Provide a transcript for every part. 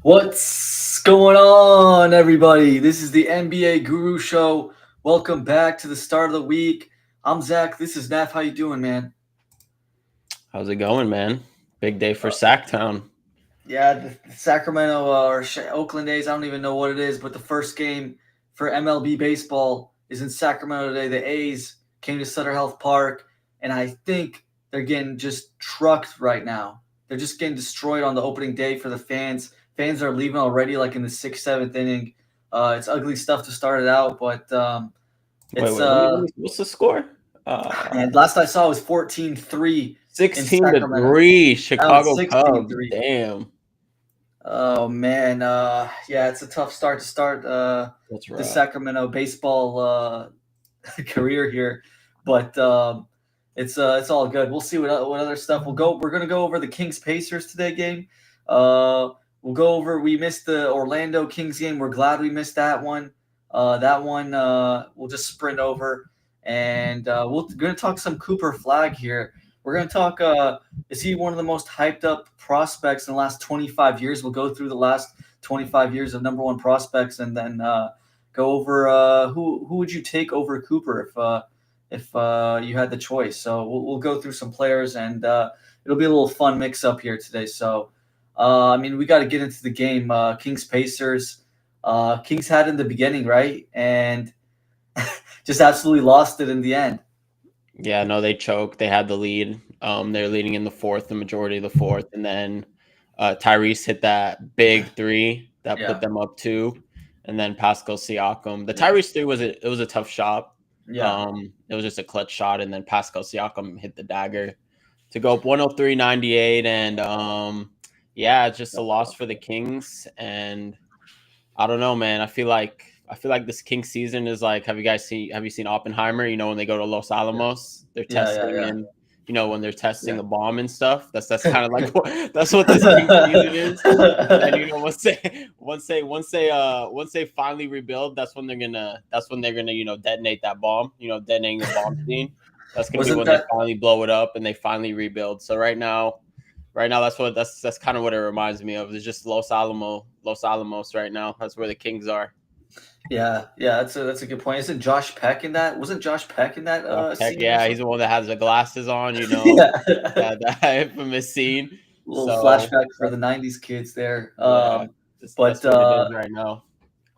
What's going on, everybody? This is the NBA Guru Show. Welcome back to the start of the week. I'm Zach. This is Naf. How you doing, man? How's it going, man? Big day for Sacktown. Yeah, the Sacramento or Oakland A's. I don't even know what it is, but the first game for MLB baseball is in Sacramento today. The A's came to Sutter Health Park, and I think they're getting just trucked right now. They're just getting destroyed on the opening day for the fans. Fans are leaving already, like in the sixth, seventh inning. It's ugly stuff to start it out, but Wait, it's wait. What's the score? and last I saw it was 14-3 in 16 to Sacramento. 3, Now it's Chicago Cubs. 16-3. Damn, Oh man, yeah, it's a tough start to start that's the rough. Sacramento baseball career here, but it's all good. We'll see what other stuff we'll go. We're gonna go over the Kings Pacers today game. Uh, we'll go over. We missed the Orlando Kings game. We're glad we missed that one. We'll just sprint over, and we're gonna talk some Cooper Flagg here. We're gonna talk. Is he one of the most hyped up prospects in the last 25 years? We'll go through the last 25 years of number one prospects, and then go over who would you take over Cooper if you had the choice. So we'll go through some players, and it'll be a little fun mix up here today. So I mean, we got to get into the game. Kings Pacers. Kings had in the beginning, right, and just absolutely lost it in the end. Yeah, no, they choked. They had the lead. They're leading in the fourth, the majority of the fourth, and then Tyrese hit that big three that put Yeah, them up two, and then Pascal Siakam. The yeah, Tyrese three was a tough shot. yeah. It was just a clutch shot, and then Pascal Siakam hit the dagger to go up 103-98, and yeah, it's just a loss for the Kings. And I don't know, man. I feel like this Kings season is like, have you seen Oppenheimer? You know, when they go to Los Yeah, Alamos, they're yeah, yeah, testing, yeah, and when they're testing yeah. the bomb and stuff. That's kind of like that's what this Kings season is. And then once they finally rebuild, that's when they're gonna detonate that bomb. Detonating the bomb scene. That's gonna be Wasn't when they that finally blow it up and they finally rebuild. So right now that's kind of what it reminds me of. It's just Los Alamos right now. That's where the Kings are. Yeah, yeah, that's a good point. Isn't Josh Peck in that? Wasn't Josh Peck in that Josh Peck, scene yeah, also? he's the one that has the glasses on. Yeah. That infamous scene. Little So flashback for the '90s kids there. yeah, But that's what it is right now.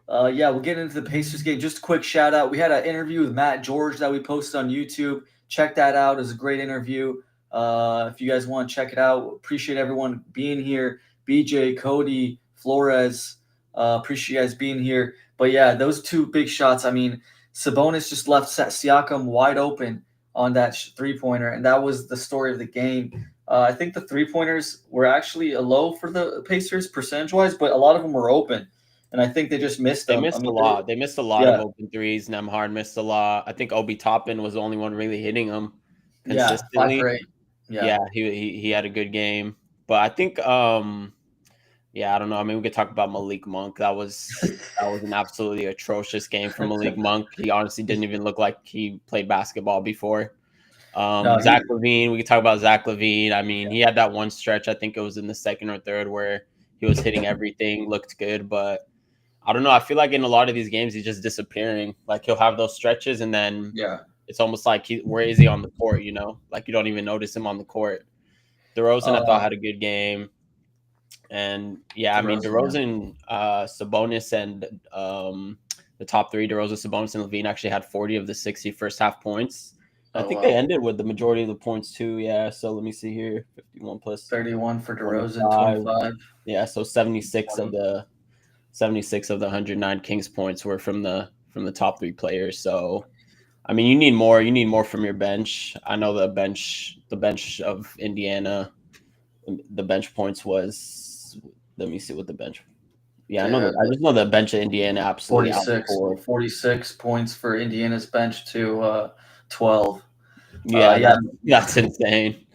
yeah, we'll get into the Pacers game. Just a quick shout out. We had an interview with Matt George that we posted on YouTube. Check that out. It was a great interview. If you guys want to check it out, appreciate everyone being here. BJ, Cody, Flores, appreciate you guys being here. But yeah, those two big shots. I mean, Sabonis just left Siakam wide open on that three pointer, and that was the story of the game. I think the three pointers were actually a low for the Pacers percentage wise, but a lot of them were open, and I think they just missed They them. I missed a mean, lot. They missed a lot of yeah, open threes. Nemhard missed a lot. I think Obi Toppin was the only one really hitting them yeah, 5 for consistently. 8. Yeah. Yeah, he had a good game. But I think yeah, I don't know. I mean, we could talk about Malik Monk. That was an absolutely atrocious game for Malik Monk. He honestly didn't even look like he played basketball before. No, Zach Levine, we could talk about Zach Levine. I mean, he had that one stretch, I think it was in the second or third, where he was hitting everything, looked good, but I don't know. I feel like in a lot of these games, he's just disappearing. Like he'll have those stretches, and then yeah, it's almost like where is he on the court? Like you don't even notice him on the court. DeRozan, I thought uh, had a good game, and yeah, I mean DeRozan, yeah. DeRozan, Sabonis, and the top three, DeRozan, Sabonis, and Levine actually had 40 of the 60 first half points. I Oh think they wow, ended with the majority of the points too. Yeah, so let me see here: 51 plus 31 for DeRozan, 25. 25, Yeah, so 76 of 20. the 109 Kings points were from the top three players. So I mean, you need more. You need more from your bench. I know the bench of Indiana, the bench points was. Let me see what the bench. Yeah, I know Yeah, that. I just know the bench of Indiana absolutely 46, outscored. 46 points for Indiana's bench to 12. Yeah, Yeah, that's insane.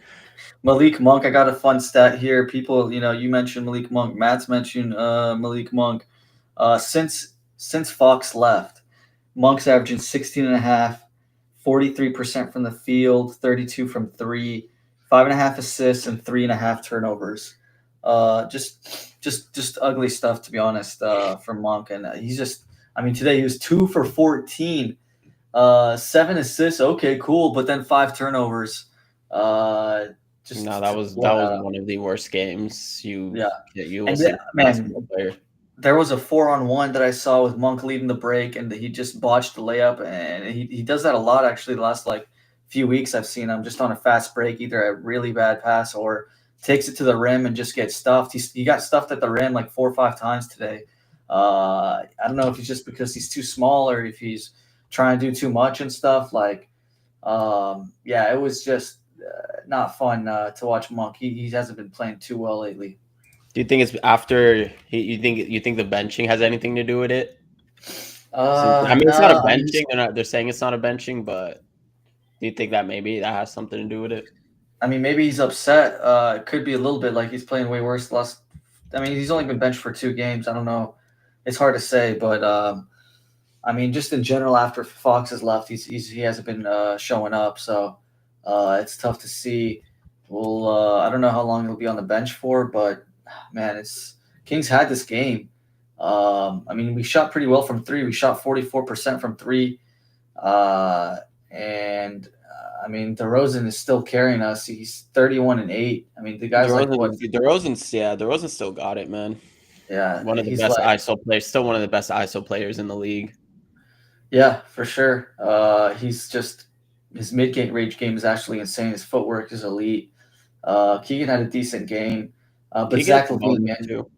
Malik Monk. I got a fun stat here. People, you mentioned Malik Monk. Matt's mentioned Malik Monk. Since Fox left, Monk's averaging 16 and a half, 43% from the field, 32 from three, 5.5 assists, and 3.5 turnovers. Just just ugly stuff, to be honest, from Monk. And he's just, I mean, today he was 2 for 14, 7 assists. Okay, cool, but then 5 turnovers. Just No, that was blown out. one of the worst games you will And see from a man, basketball player. there was a 4-on-1 that I saw with Monk leading the break, and he just botched the layup. And he does that a lot, actually. The last like few weeks, I've seen him just on a fast break, either a really bad pass or takes it to the rim and just gets stuffed. He got stuffed at the rim like 4 or 5 times today. I don't know if it's just because he's too small or if he's trying to do too much and stuff. Like, yeah, it was just not fun to watch Monk. He hasn't been playing too well lately. Do you think it's after you think the benching has anything to do with it? I mean, it's not a No, benching. They're saying it's not a benching, but do you think that maybe that has something to do with it? I mean, maybe he's upset. It could be a little bit like he's playing way worse. I mean, he's only been benched for 2 games. I don't know. It's hard to say, but I mean, just in general, after Fox has left, he hasn't been showing up. So it's tough to see. Well, I don't know how long he'll be on the bench for, but man, it's Kings had this game. I mean, we shot pretty well from 3. We shot 44% from 3, and I mean, DeRozan is still carrying us. He's 31-8. I mean, the guy's like what? DeRozan still got it, man. Yeah, One of the he's best like, ISO players. Still one of the best ISO players in the league. yeah, for sure. He's just his mid-game range game is actually insane. His footwork is elite. Keegan had a decent game, but Keegan Zach Sabonis Levine, man, too.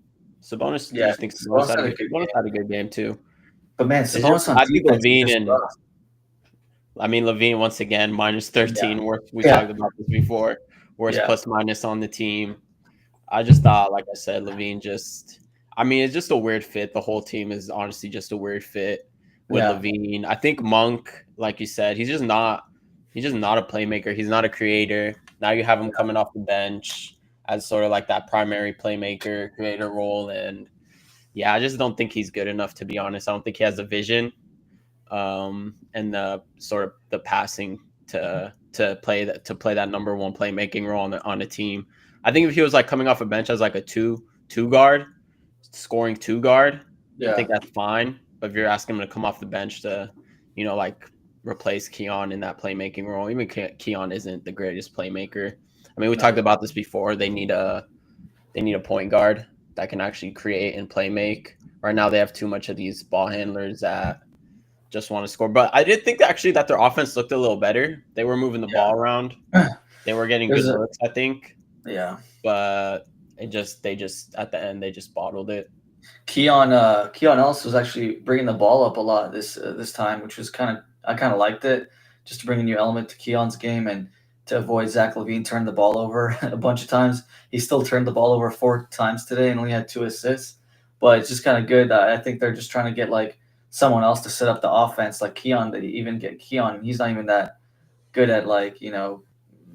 Sabonis, do yeah, you think Sabonis had a good Sabonis game. had a good game too? But man, It's just Sabonis on I think defense is Levine just and rough. I mean Levine once again minus 13. Yeah, We yeah, talked about this before. Worst yeah, plus minus on the team. I just thought, like I said, Levine just. I mean, it's just a weird fit. The whole team is honestly just a weird fit with yeah, Levine. I think Monk, like you said, he's just not. He's just not a playmaker. He's not a creator. Now you have him coming off the bench as sort of like that primary playmaker, creator role, and yeah, I just don't think he's good enough, to be honest. I don't think he has the vision, and the sort of the passing to play that number one playmaking role on a team. I think if he was like coming off a bench as like a two guard, scoring 2 guard, I yeah, think that's fine. But if you're asking him to come off the bench to, like replace Keon in that playmaking role, even Keon isn't the greatest playmaker. I mean, we no, talked about this before. They need a point guard that can actually create and play make. Right now, they have too much of these ball handlers that just want to score. But I did think actually that their offense looked a little better. They were moving the ball around. They were getting good looks, I think. yeah. But they just at the end they just bottled it. Keon Ellis was actually bringing the ball up a lot this time, which was I kind of liked it, just to bring a new element to Keon's game and to avoid Zach Levine turning the ball over a bunch of times. He still turned the ball over 4 times today and only had 2 assists, but it's just kind of good. I think they're just trying to get like someone else to set up the offense, like Keon. They even get Keon. He's not even that good at like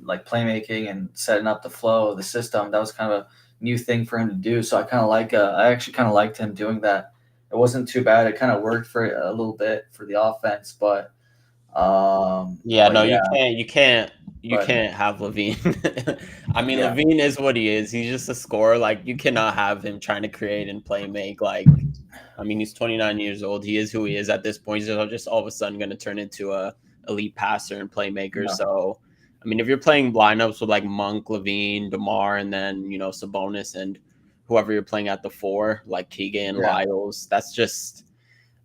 like playmaking and setting up the flow of the system. That was kind of a new thing for him to do. So I actually kind of liked him doing that. It wasn't too bad. It kind of worked for a little bit for the offense, but Yeah, no, yeah, you can't but have Levine. I mean, yeah, Levine is what he is. He's just a scorer. Like you cannot have him trying to create and play make. Like, I mean, he's 29 years old. He is who he is at this point. He's just all of a sudden going to turn into a elite passer and playmaker. no, So, I mean, if you're playing lineups with like Monk, Levine, DeMar, and then Sabonis and whoever you're playing at the 4, like Keegan, yeah. Lyles, that's just.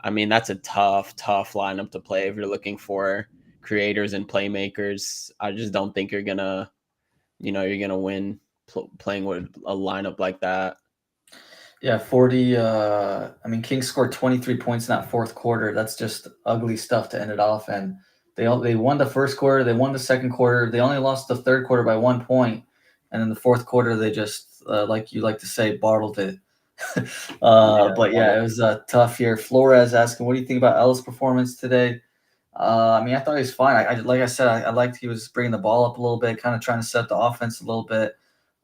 I mean, that's a tough lineup to play if you're looking for creators and playmakers. I just don't think you're gonna win playing with a lineup like that. Yeah, 40. I mean, Kings scored 23 points in that fourth quarter. That's just ugly stuff to end it off. And they won the first quarter. They won the second quarter. They only lost the third quarter by 1 point. And then the fourth quarter, they just, like you like to say, bottled it. But yeah, it was a tough year. Flores asking, what do you think about Ellis' performance today? I mean, I thought he was fine. Like I said, I liked he was bringing the ball up a little bit, kind of trying to set the offense a little bit.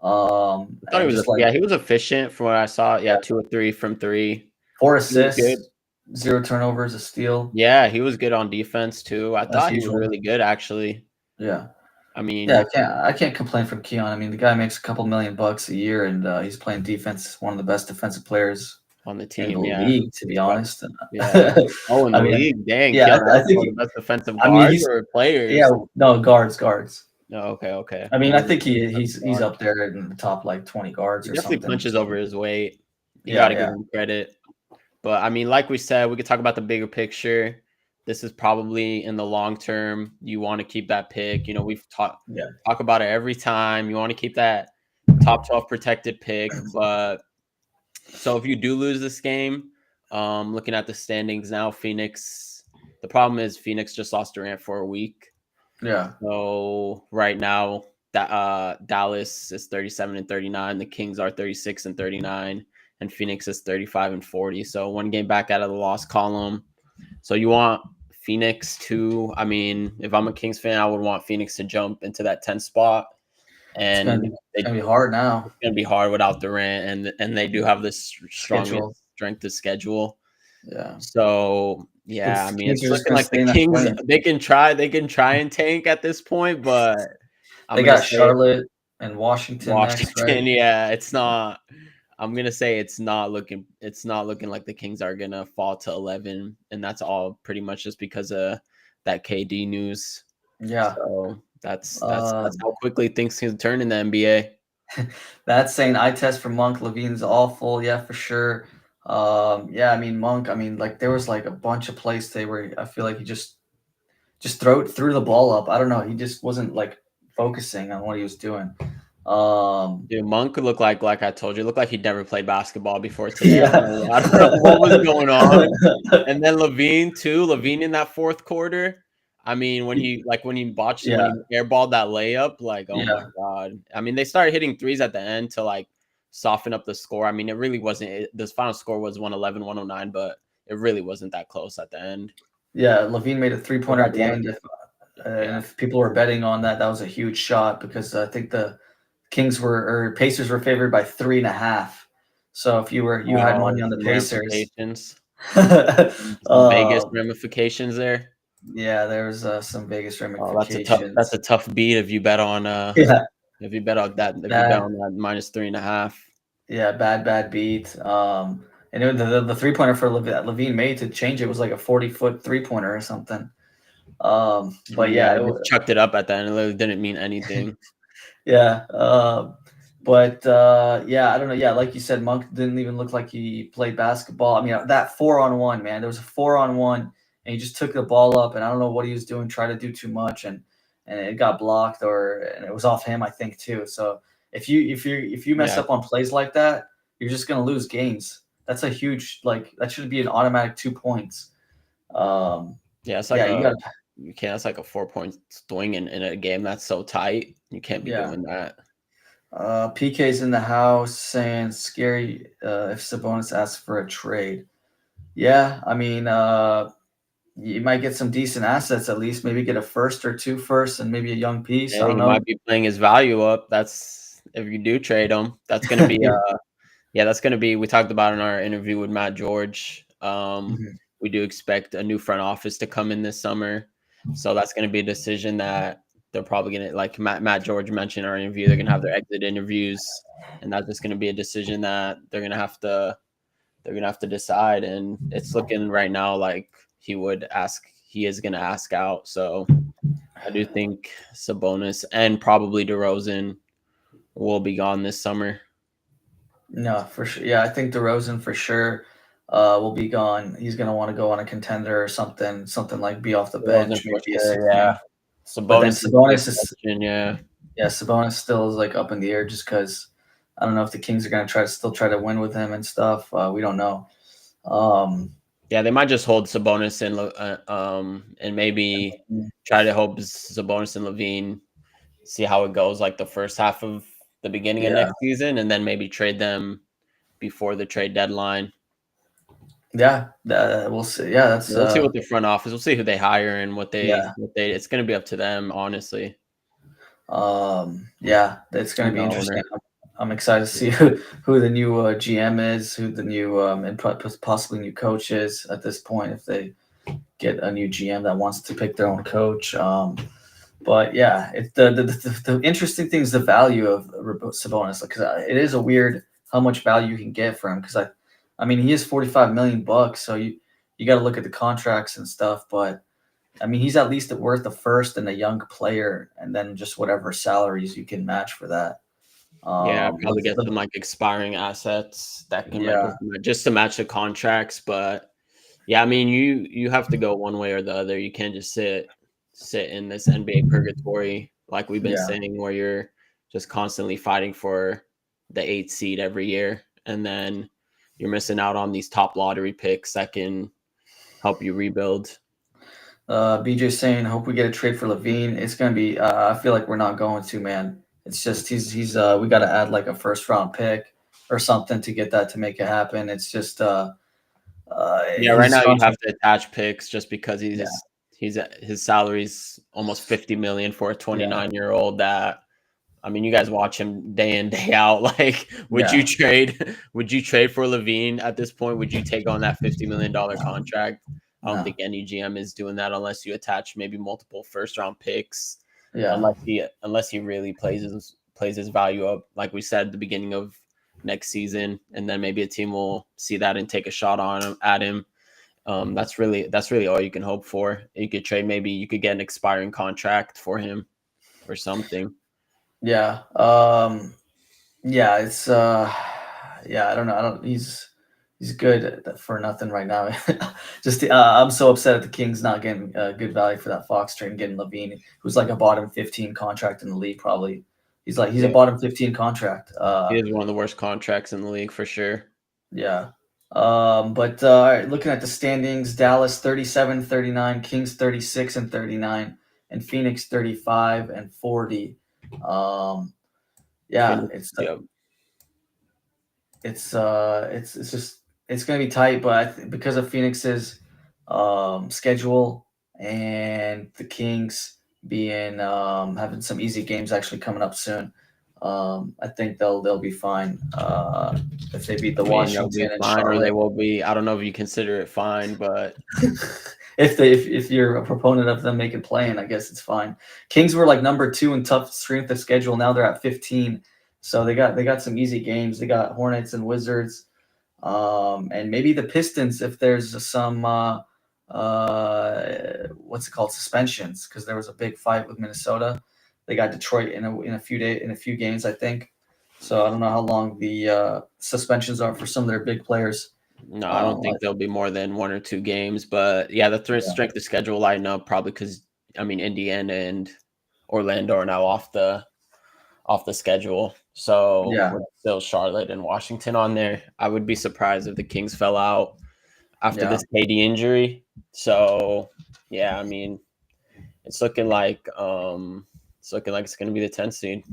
I thought And just like he was efficient from what I saw. Yeah, 2 or 3 from 3. 4 He was good. assists, 0 turnovers, a steal. Yeah, he was good on defense too. I As thought he was usual. really good actually. Yeah. I mean, Yeah, I can't complain from Keon. I mean, the guy makes a couple $1,000,000 a year, and he's playing defense. One of the best defensive players on the in the team, yeah. league, to be honest. And, Yeah. Oh, in I the mean, league, dang, yeah, Keon's I also think. one of the best defensive I mean, guards he's or yeah. players. No, guards. No, okay. I mean, I Well, think he's defensive he's guard. up there in the top like 20 guards He or definitely something. punches over his weight. You got Yeah, to give yeah, him credit. But I mean, like we said, we could talk about the bigger picture. This is probably in the long term. You want to keep that pick. You know, we've yeah. talk about it every time. You want to keep that top 12 protected pick. But so if you do lose this game, looking at the standings now, Phoenix. The problem is Phoenix just lost Durant for a week. Yeah. So right now, that Dallas is 37-39. The Kings are 36-39, and Phoenix is 35-40. So one game back out of the loss column. So you want Phoenix to, I mean, if I'm a Kings fan, I would want Phoenix to jump into that 10th spot. It's gonna be And it's gonna be hard now. it's going to be hard without Durant, and they do have this Schedule. strongest strength of schedule. Yeah. So yeah, I The mean, Kings it's are just looking gonna like stay the in that Kings. 20. They can try and tank at this point, but I'm They gonna got say Charlotte and Washington next, right? Washington. Yeah, it's not. I'm gonna say it's not looking. It's not looking like the Kings are gonna fall to 11, and that's all pretty much just because of that KD news. Yeah. So that's Um, how quickly things can turn in the NBA. that's saying eye test for Monk. Levine's awful. Yeah, for sure. Yeah, I mean Monk. I mean, like there was like a bunch of plays today where I feel like he just threw the ball up. I don't know. He just wasn't like focusing on what he was doing. Dude, Monk looked like I told you, looked like he'd never played basketball before today. Yeah. I don't know what was going on. And then Levine too. Levine in that fourth quarter. I mean, when he botched when Yeah, he airballed that layup, like oh my yeah, god. I mean, they started hitting threes at the end to like soften up the score. I mean, it really wasn't. This final score was 111-109, but it really wasn't that close at the end. yeah. Levine made a Look three-pointer like at the one of end. And yeah. if people were betting on that, that was a huge shot because I think the Pacers were favored by 3.5. So if you had money Oh, on the some Pacers, ramifications, some Vegas um, ramifications there. yeah, there's some Vegas Oh, that's a ramifications. tough beat if you bet on Yeah, if you bet bad, on that -3.5. yeah, bad beat. And the three-pointer for Levine made to change it was like a 40-foot three-pointer or something. But Yeah, yeah, he just chucked it up at the end. It literally didn't mean anything. yeah. But yeah, I don't know. Yeah, like you said, Monk didn't even look like he played basketball. I mean, that 4-on-1, man, there was a 4-on-1, and he just took the ball up, and I don't know what he was doing, tried to do too much, and it got blocked, and it was off him, I think, too. So if you mess Yeah, up on plays like that, you're just gonna lose games. That's a huge that should be an automatic 2 points. yeah, it's like Yeah, you got you can't. It's like a 4 point swing in a game that's so tight. You can't be yeah. doing that. PK's in the house saying scary if Sabonis asks for a trade. Yeah, I mean, you might get some decent assets at least. Maybe get a first or two firsts and maybe a young piece. I Hey, don't he know. might be playing his value up. That's if you do trade him. That's gonna be Yeah. yeah, that's gonna be. We talked about in our interview with Matt George. Mhm. We do expect a new front office to come in this summer, so that's gonna be a decision that they're probably gonna like Matt George mentioned in our interview. They're gonna have their exit interviews, and that's just gonna be a decision that they're gonna have to decide. And it's looking right now like he is gonna ask out. So I do think Sabonis and probably DeRozan will be gone this summer. No, for sure. Yeah, I think DeRozan for sure will be gone. He's gonna want to go on a contender or something like be off the DeRozan bench, for maybe a sure, six yeah. man. But then Sabonis is a big Sabonis is question, yeah. yeah, Sabonis still is like up in the air just because I don't know if the Kings are gonna try to win with him and stuff. We don't know. Um, Yeah, they might just hold Sabonis and maybe try to hope Sabonis and Levine see how it goes like the first half of the beginning of yeah, next season, and then maybe trade them before the trade deadline. yeah, we'll see. Yeah, that's We'll see what the front office. We'll see who they hire and what they yeah, what they. It's going to be up to them, honestly. yeah, it's gonna And the be interesting. owner. I'm excited to see who the new GM is, who the new and possibly new coach is at this point if they get a new GM that wants to pick their own coach. But yeah, it's the interesting thing is the value of Sabonis because it is a weird how much value you can get for him because I mean he is 45 million bucks, so you got to look at the contracts and stuff. But I mean he's at least worth a first and a young player, and then just whatever salaries you can match for that. Yeah, probably get The some like expiring assets that can yeah, just to match the contracts. But yeah, I mean, you have to go one way or the other. You can't just sit in this NBA purgatory like we've been yeah. saying, where you're just constantly fighting for the 8th seed every year, and then you're missing out on these top lottery picks that can help you rebuild. BJ saying, hope we get a trade for Levine. It's gonna be. I feel like we're not going to, man. It's just he's. We got to add like a first round pick or something to get that to make it happen. It's just Yeah, right his now you'd have contract. to attach picks just because Yeah, his salary's almost 50 million for a yeah, 29-year-old that I mean, you guys watch him day in, day out. Like, yeah. would you trade for Levine at this point? Would you take on that $50 million No, contract? I don't no. think any GM is doing that unless you attach maybe multiple first round picks. Yeah, Unless he really plays his value up, like we said at the beginning of next season, and then maybe a team will see that and take a shot on him at him. That's really all you can hope for. You could trade, maybe you could get an expiring contract for him or something. yeah. Yeah. It's yeah. I don't know. I don't. He's good for nothing right now. Just I'm so upset at the Kings not getting good value for that Fox trade and getting Levine, who's like a bottom 15 contract in the league. Probably he's a Yeah. bottom 15 contract. He is one of the worst contracts in the league for sure. Yeah. But all right, looking at the standings, Dallas 37, 39, Kings 36 and 39, and Phoenix 35 and 40. Um, yeah, Phoenix, yeah. it's just it's gonna be tight, but because of Phoenix's schedule and the Kings being having some easy games actually coming up soon, I think they'll be fine if they beat the I mean, they'll be Washington and fine or they Charlotte. will be. I don't know if you consider it fine, but If you're a proponent of them making playing, I guess it's fine. Kings were like number 2 in tough strength of schedule. Now they're at 15, so they got some easy games. They got Hornets and Wizards, and maybe the Pistons if there's some what's it called, suspensions, because there was a big fight with Minnesota. They got Detroit in a few games, I think. So I don't know how long the suspensions are for some of their big players. no, I don't Um, think there'll be more than 1 or 2 games. But yeah, the yeah, strength of schedule line up probably because I mean Indiana and Orlando are now off the schedule. So yeah, with still Charlotte and Washington on there, I would be surprised if the Kings fell out after yeah. this KD injury. So yeah, I mean it's looking like it's going to be the 10th seed.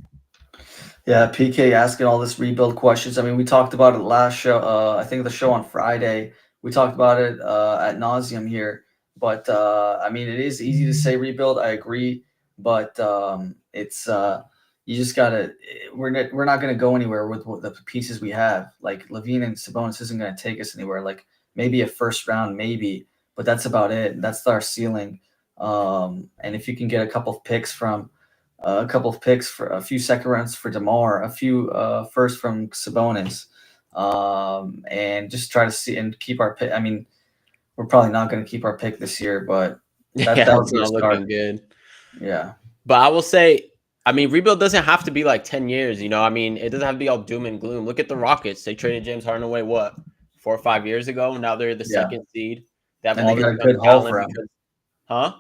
Yeah, PK asking all this rebuild questions. I mean, we talked about it last show. I think the show on Friday. We talked about it at nauseum here. But I mean, it is easy to say rebuild. I agree, but it's you just gotta. We're not gonna go anywhere with the pieces we have. Like Levine and Sabonis isn't gonna take us anywhere. Like maybe a first round, maybe, but that's about it. That's our ceiling. And if you can get a couple of picks for a few second rounds for DeMar, a few first from Sabonis, and just try to see and keep our pick. I mean, we're probably not going to keep our pick this year, but Yeah, that would it's be a not start. looking good. Yeah, But I will say, I mean, rebuild doesn't have to be like 10 years, you know? I mean, it doesn't have to be all doom and gloom. Look at the Rockets. They traded James Harden away, what, 4 or 5 years ago? Now they're the yeah, second seed. They have and they all this got a young good haul talent for him. because, huh?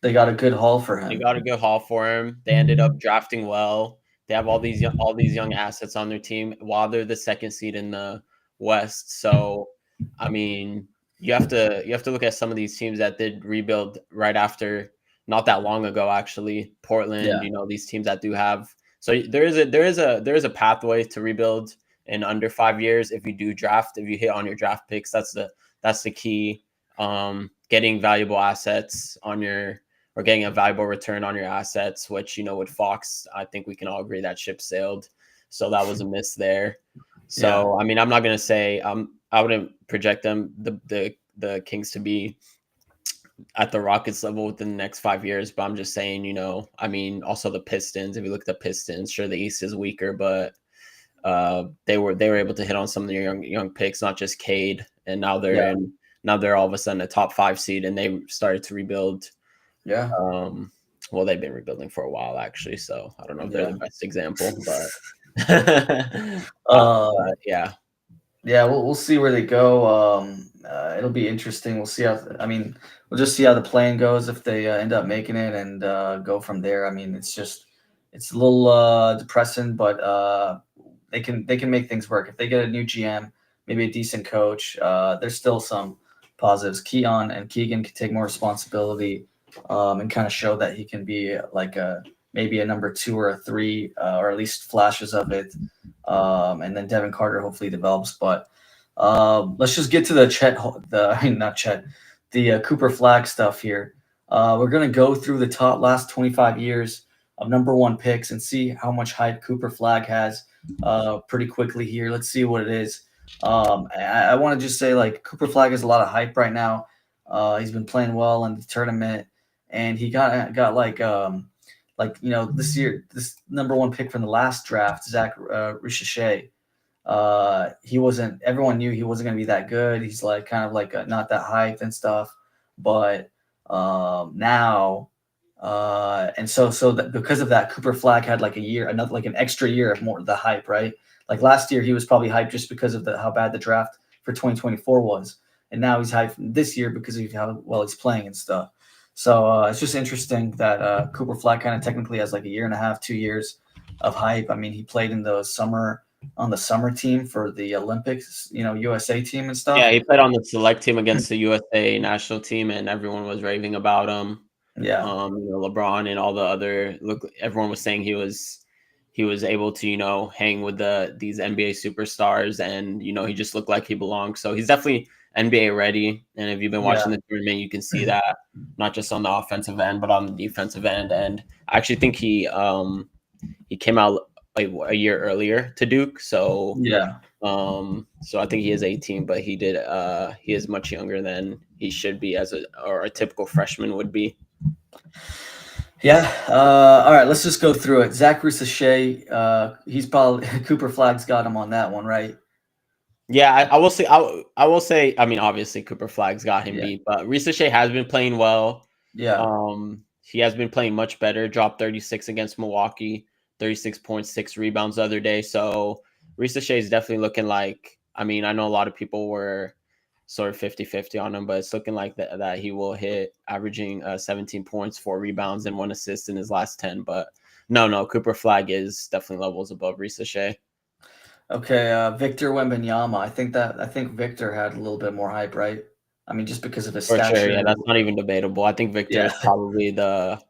They got a good haul for They him. got a good haul for him. They ended up drafting well. They have all these young assets on their team while they're the second seed in the West. So, I mean, you have to look at some of these teams that did rebuild right after, not that long ago actually. Portland, Yeah, you know, these teams that do have. So there is a pathway to rebuild in under 5 years if you do draft, if you hit on your draft picks. That's the key. Getting valuable assets on your or getting a valuable return on your assets, which, you know, with Fox, I think we can all agree that ship sailed. So that was a miss there. yeah, So, I mean, I'm not going to say I wouldn't project the Kings to be at the Rockets level within the next 5 years. But I'm just saying, I mean, also the Pistons. If you look at the Pistons, sure the East is weaker, but they were able to hit on some of their young picks, not just Cade, and Yeah, now they're all of a sudden a top 5 seed, and they started to rebuild. yeah, Well, they've been rebuilding for a while actually, so I don't know if they're the yeah. best example, but Um, yeah. yeah, we'll see where they go. It'll be interesting. We'll see how. I mean, we'll just see how the plan goes if they end up making it and go from there. I mean, it's a little depressing, but they can make things work if they get a new GM, maybe a decent coach. There's still some positives. Keon and Keegan can take more responsibility and kind of show that he can be like a maybe a number two or a three, or at least flashes of it. And then Devin Carter hopefully develops. But let's just get to the I mean, not Chet, the Cooper Flag stuff here. We're gonna go through the top last 25 years of number one picks and see how much hype Cooper Flag has pretty quickly here. Let's see what it is. I want to just say like Cooper Flag has a lot of hype right now. He's been playing well in the tournament, and he got like this year this number one pick from the last draft, Zach Ricochet. He wasn't. Everyone knew he wasn't going to be that good. He's like kind of like not that hyped and stuff. But now, and so that because of that, Cooper Flag had like a year, another like an extra year of more the hype, right? Like last year, he was probably hyped just because of how bad the draft for 2024 was, and now he's hyped this year because of how well he's playing and stuff. So it's just interesting that Cooper Flag kind of technically has like a year and a half, 2 years of hype. I mean, he played in the summer on the summer team for the Olympics, USA team and Yeah, stuff. he played on the select team against the USA national team, and everyone was raving about him. Yeah, LeBron and all the other everyone was saying he was able to hang with these NBA superstars, and he just looked like he belonged. So he's definitely NBA ready. And if you've been yeah, watching the tournament, you can see that not just on the offensive end, but on the defensive end. And I actually think he came out like a year earlier to Duke, so. yeah. So I think he is 18, but he is much younger than he should be or a typical freshman would be. Yeah. All right. Let's just go through it. Zach Ricochet. He's probably Cooper Flag's got him on that one, right? Yeah, I will say I will say. I mean, obviously Cooper Flagg's got him Yeah. beat, but Ricochet has been playing well. Yeah. He has been playing much better. Dropped 36 against Milwaukee, 36.6 rebounds the other day. So Ricochet is definitely looking like. I mean, I know a lot of people were sort of 50-50 on him, but it's looking like that he will hit averaging 17 points, 4 rebounds, and 1 assist in his last 10. But no, Cooper Flagg is definitely levels above Ricochet. Okay. Victor Wembanyama. I think Victor had a little bit more hype, right? I mean, just because of his For sure, stature. yeah, that's not even debatable. I think Victor Yeah. is probably the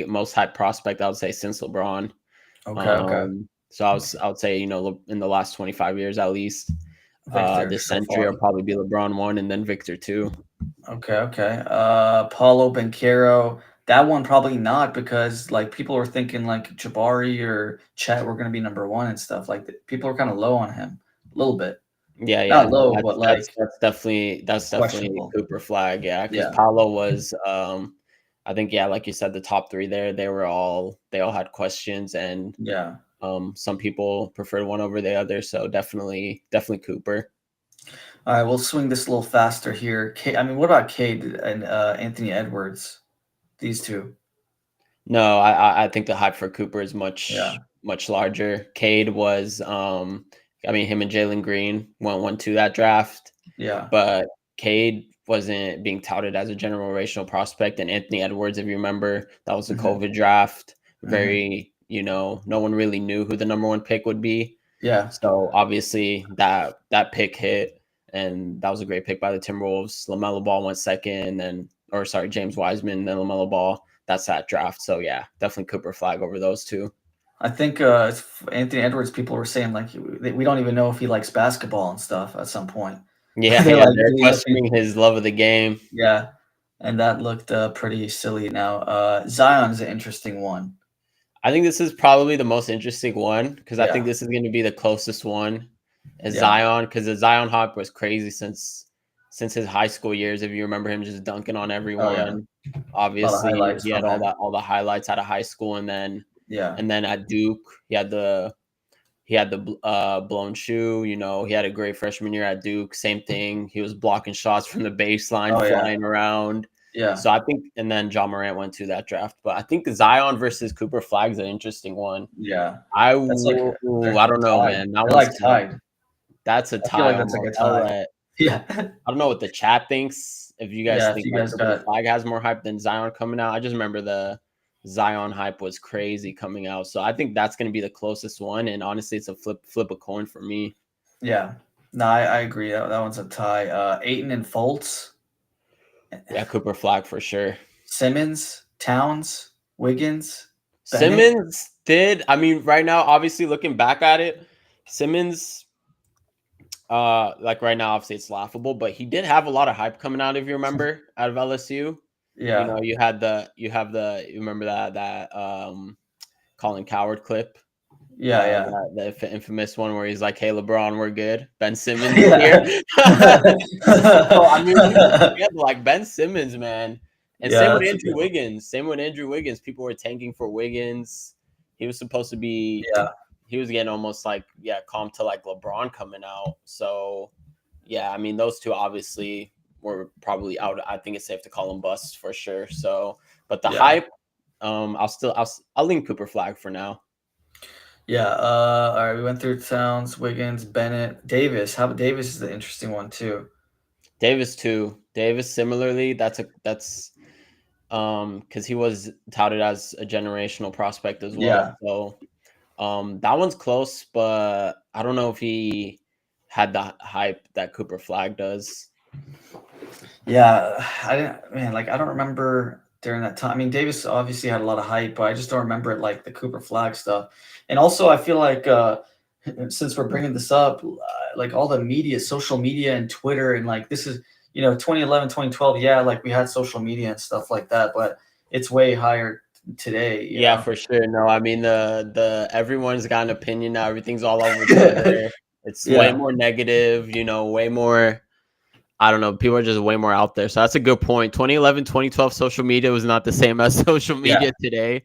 most hype prospect I would say since LeBron. Okay. Okay. So I would say in the last 25 years at least, Victor this so century far. will probably be LeBron 1 and then Victor 2. Okay. Okay. Paulo Banchero. That one probably not because like people were thinking like Jabari or Chet were going to be number one and stuff like that. People are kind of low on him a little bit. Yeah, Not no, low, but like that's definitely questionable. Cooper Flag, yeah, because Yeah, Paolo was, I think, yeah, like you said, the top three there, they all had questions, and yeah. some people preferred one over the other, so definitely Cooper. All right, we'll swing this a little faster here. I mean, what about Cade and Anthony Edwards? These two. No, I think the hype for Cooper is much Yeah, much larger. Cade was, I mean, him and Jalen Green went to that draft, yeah. but Cade wasn't being touted as a generational prospect. And Anthony Edwards, if you remember, that was the Hmm. COVID draft. Hmm. Very, no one really knew who the number one pick would be. Yeah. So obviously that pick hit, and that was a great pick by the Timberwolves. LaMelo Ball went second, or sorry, James Wiseman, then LaMelo Ball. That's that draft. So yeah, definitely Cooper Flag over those two. I think Anthony Edwards. People were saying like we don't even know if he likes basketball and stuff at some point. Yeah, They're yeah, like, they're questioning his love of the game. yeah, and that looked pretty silly. Now, Zion is an interesting one. I think this is probably the most interesting one because I think Yeah, this is going to be the closest one as yeah, Zion, because the Zion hype was crazy since since his high school years. If you remember him just dunking on Oh yeah, everyone, a lot of obviously highlights he had from him. all the highlights out of high school, Yeah. and then at Duke he had the blown shoe. You know, he had a great freshman year at Duke. Same thing. He was blocking shots from the baseline, Oh yeah. flying around. Yeah. So I think, and then John Morant went to that draft. But I think Zion versus Cooper Flag is an interesting one. Yeah. I That's like I they're don't know, tied. man. That They're one's like tough. tied. That's a I feel tie like that's like a almost. I'll tie. let Yeah. I don't know what the chat thinks. If you guys Yeah. If think you like guys Cooper got Flag has more hype than Zion coming out, I just remember the Zion hype was crazy coming out. So I think that's going to be the closest one. And honestly, it's a flip a coin for me. yeah. No, I agree. That one's a tie. Aiton and Fultz, Yeah, Cooper Flag for sure. Simmons, Towns, Wiggins, Bennett. Simmons did. I mean, right now, obviously looking back at it, Simmons, like right now, obviously it's laughable, but he did have a lot of hype coming out. If you remember, out of LSU, you know, Yeah. you remember that Colin Coward clip. Yeah. Yeah. The infamous one where he's like, "Hey, LeBron, we're good. Ben Simmons is here." Yeah. So I mean, people forget like Ben Simmons, man, and Yeah. same with That's a Andrew good one. Wiggins. Same with Andrew Wiggins. People were tanking for Wiggins. He was supposed to be. Yeah. He was getting almost like calm to like LeBron coming out. So yeah, I mean those two obviously were probably out. I think it's safe to call them busts for sure. So, but the Yeah. hype, I'll lean Cooper Flag for now. Yeah. All right. We went through Towns, Wiggins, Bennett, Davis. How about Davis is the interesting one too. Davis too. Davis similarly. That's because he was touted as a generational prospect as well. Yeah. So that one's close, but I don't know if he had the hype that Cooper Flag does. Yeah. I didn't, man, like I don't remember during that time. I mean, Davis obviously had a lot of hype, but I just don't remember it like the Cooper Flag stuff. And also, I feel like since we're bringing this up, like all the media, social media and Twitter, and like this is, 2011, 2012. Yeah, like we had social media and stuff like that, but it's way higher today, Yeah, for sure. No, I mean the everyone's got an opinion now. Everything's all over Twitter. It's way Yeah. more negative, way more. I don't know. People are just way more out there. So that's a good point. 2011, 2012 social media was not the same as social Yeah. media today.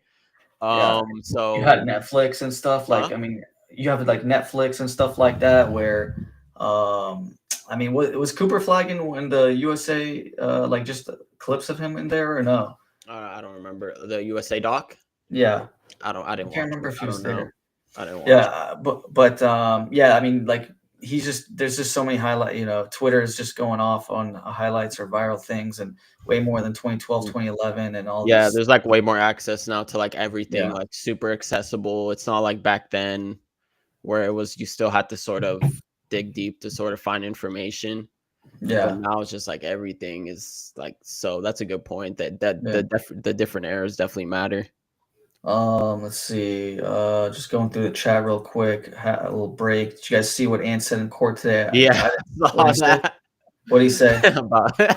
Yeah. You So had Netflix and stuff huh? like, I mean, you have like Netflix and stuff like that where, I mean, what was Cooper Flag in the USA, like just clips of him in there or no? I don't remember the USA doc. Yeah. I I didn't can't watch remember it. if I he was don't know. there. I didn't watch it. Yeah, but yeah, I mean, like there's just so many highlight. Twitter is just going off on highlights or viral things, and way more than 2012, Mm. 2011, and all Yeah, this. there's like way more access now to like everything, Yeah, like super accessible. It's not like back then where it was you still had to sort of dig deep to sort of find information. But yeah, now it's just like everything is like so. That's a good point. That yeah. the different eras definitely matter. Let's see. Just going through the chat real quick. A little break. Did you guys see what Ant said in court today? Yeah, What saw he say? that. What he say? About it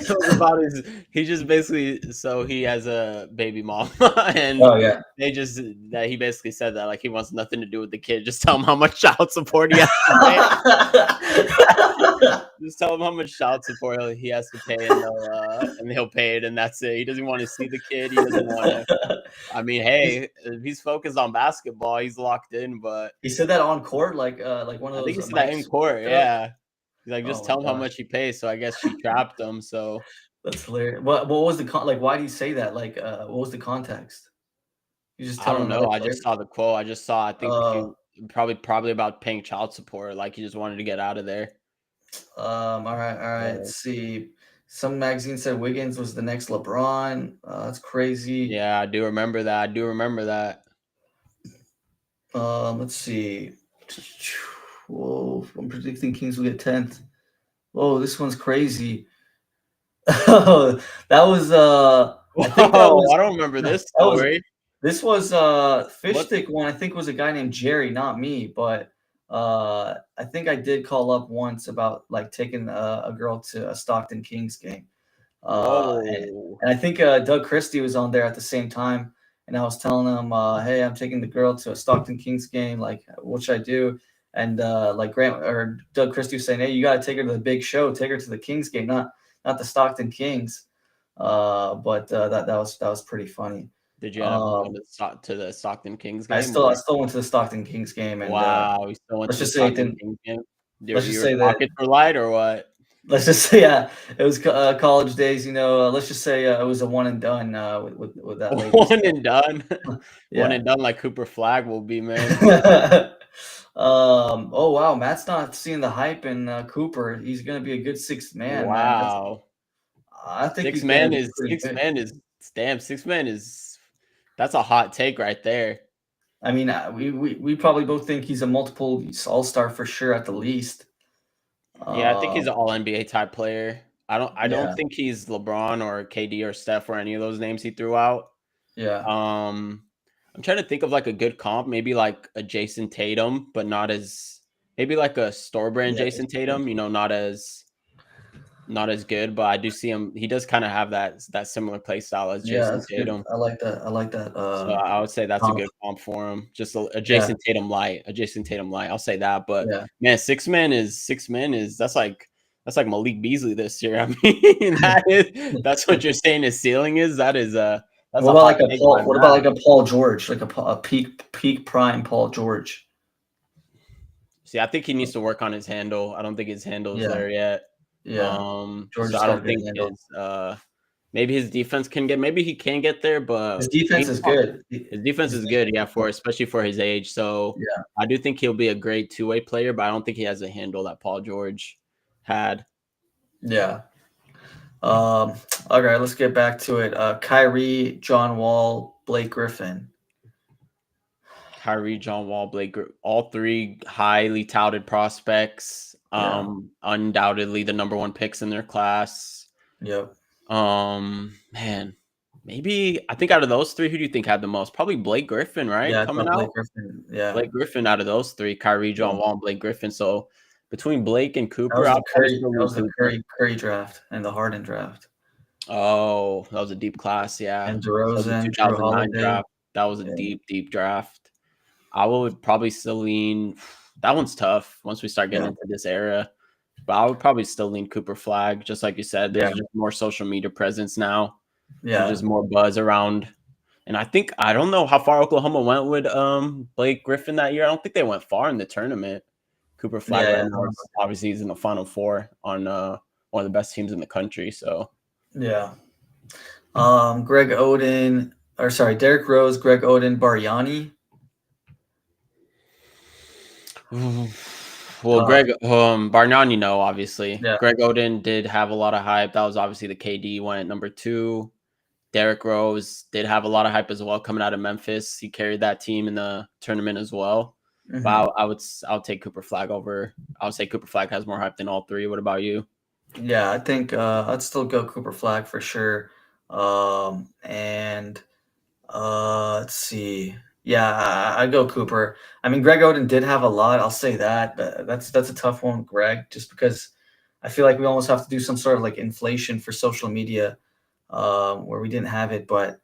was about his he just basically so he has a baby mom and Oh yeah. they just that he basically said that like he wants nothing to do with the kid. Just tell him how much child support he has to pay. Just tell him how much child support he has to pay and he'll pay it and that's it. He doesn't want to see the kid. He doesn't want to. I mean, hey, if he's focused on basketball, he's locked in. But He said that on court, like one of I think those he said that in mics. court. Yeah, he's like, just Oh my tell him how gosh. much he pays. So I guess she trapped him. So That's hilarious. What was the like? Why do you say that? Like, what was the context? You just I telling don't another know. I player? just saw the quote. I just saw. I think Uh, he probably about paying child support. Like he just wanted to get out of there. all right, all right. So, Let's see. Some magazine said Wiggins was the next LeBron. That's crazy. yeah, I do remember that. I do remember that. Let's see. Whoa, I'm predicting Kings will get 10th. Whoa, this one's crazy. That was I think that Whoa! was I don't remember that this was story. this was fish What? stick one. I think was a guy named Jerry, not me, but I think I did call up once about like taking a girl to a Stockton Kings game. And, Whoa! and I think Doug Christie was on there at the same time, and I was telling him, "Hey, I'm taking the girl to a Stockton Kings game. Like, what should I do?" And like Grant or Doug Christie was saying, hey, you got to take her to the big show, take her to the Kings game, not the Stockton Kings. But that was pretty funny. Did you end up going to the Stockton Kings I game? still I still went to the Stockton Kings game, and Wow, you still went let's to the just say it Stockton didn't. Kings game? Let's just Your say that. pockets were light or what? Let's just say it was college days. Let's just say it was a one and done with that lady. One and done. One Yeah. and done like Cooper Flagg will be, man. Oh wow, Matt's not seeing the hype in Cooper. He's gonna be a good sixth man, man. Wow. I think Six he's gonna man be is pretty six good. man is damn. 6 man is that's a hot take right there. I mean, we probably both think he's a multiple all-star for sure at the least. Yeah, I think he's Um, an all NBA type player. I don't yeah, think he's LeBron or KD or Steph or any of those names he threw out. yeah, I'm trying to think of like a good comp, maybe like a Jason Tatum, but not as maybe like a store brand yeah, Jason Tatum, not as good, but I do see him. He does kind of have that similar play style as yeah. Jason That's good. Tatum. I like that. I like that. So I would say that's a Comp. good comp for him. Just a Yeah, Jason Tatum light, a Jason Tatum light. I'll say that. But yeah. man, 6 men is that's like Malik Beasley this year. I mean, that's what you're saying his ceiling is. That's What a about hot like a take by Paul? What about Matt. like a Paul George, like a peak prime Paul George? See, I think he needs to work on his handle. I don't think his handle is Yeah, there yet. yeah. George So has I got a don't good think handle. his maybe his defense can get maybe he can get there, His but defense is good. his defense His is good, defense yeah, is good. for especially for his age. So Yeah, I do think he'll be a great two-way player, but I don't think he has a handle that Paul George had. yeah. All right, let's get back to it. Kyrie, John Wall, Blake Griffin. Kyrie, John Wall, all three highly touted prospects. Yeah. Undoubtedly the number one picks in their class. Yep. Man, maybe I think out of those three, who do you think had the most? Probably Blake Griffin, right? Yeah, I Coming thought Blake out, Griffin. Yeah. Blake Griffin out of those three, Kyrie, Yeah. John Wall, and Blake Griffin. So between Blake and That Cooper, was the I'll probably Curry. still That lean was the Cooper. Curry draft and the Harden draft. Oh, that was a deep class, yeah. And So the DeRozan, Drew 2009 Holiday. draft, that was a Yeah. deep draft. I would probably still lean. That one's tough once we start getting Yeah. into this era. But I would probably still lean Cooper Flag, just like you said. There's Yeah. just more social media presence now. There's Yeah. just more buzz around. And I don't know how far Oklahoma went with Blake Griffin that year. I don't think they went far in the tournament. Cooper Flag right Yeah. now is obviously he's in the Final Four on one of the best teams in the country. So Yeah. Greg Oden, or sorry, Derrick Rose, Greg Oden, Bargnani. well, Tough. Greg Bargnani, no, obviously. Yeah. Greg Oden did have a lot of hype. That was obviously the KD went at number 2. Derrick Rose did have a lot of hype as well coming out of Memphis. He carried that team in the tournament as well. Mhm. But I'll take Cooper Flag over. I would say Cooper Flag has more hype than all three. What about you? Yeah, I think I'd still go Cooper Flag for sure. And let's see. Yeah, I'd go Cooper. I mean, Greg Oden did have a lot. I'll say that. That's a tough one, Greg, just because I feel like we almost have to do some sort of like inflation for social media, where we didn't have it. But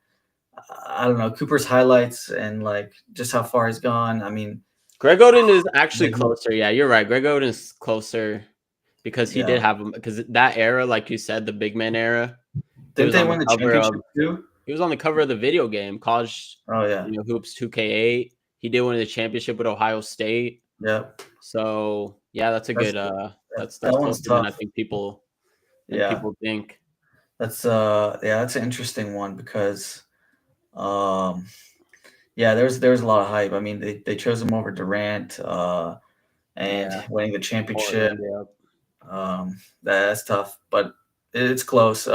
I don't know Cooper's highlights and like just how far he's gone. I mean, Greg Oden is actually like, closer. Yeah, you're right. Greg Oden is closer because he yeah. did have him. Because that era, like you said, the big man era, he Didn't was they on the win the cover of championship too? he was on the cover of the video game College, Oh yeah. Hoops 2K8. He did win the championship with Ohio State. Yep. So yeah, that's a That's good. That's that one's closer than I tough. think people Yeah. think. That's that's an interesting one because um yeah, there's a lot of hype. I mean, they chose him over Durant and Yeah, winning the championship. Portland. Yeah. That's tough, but it's close.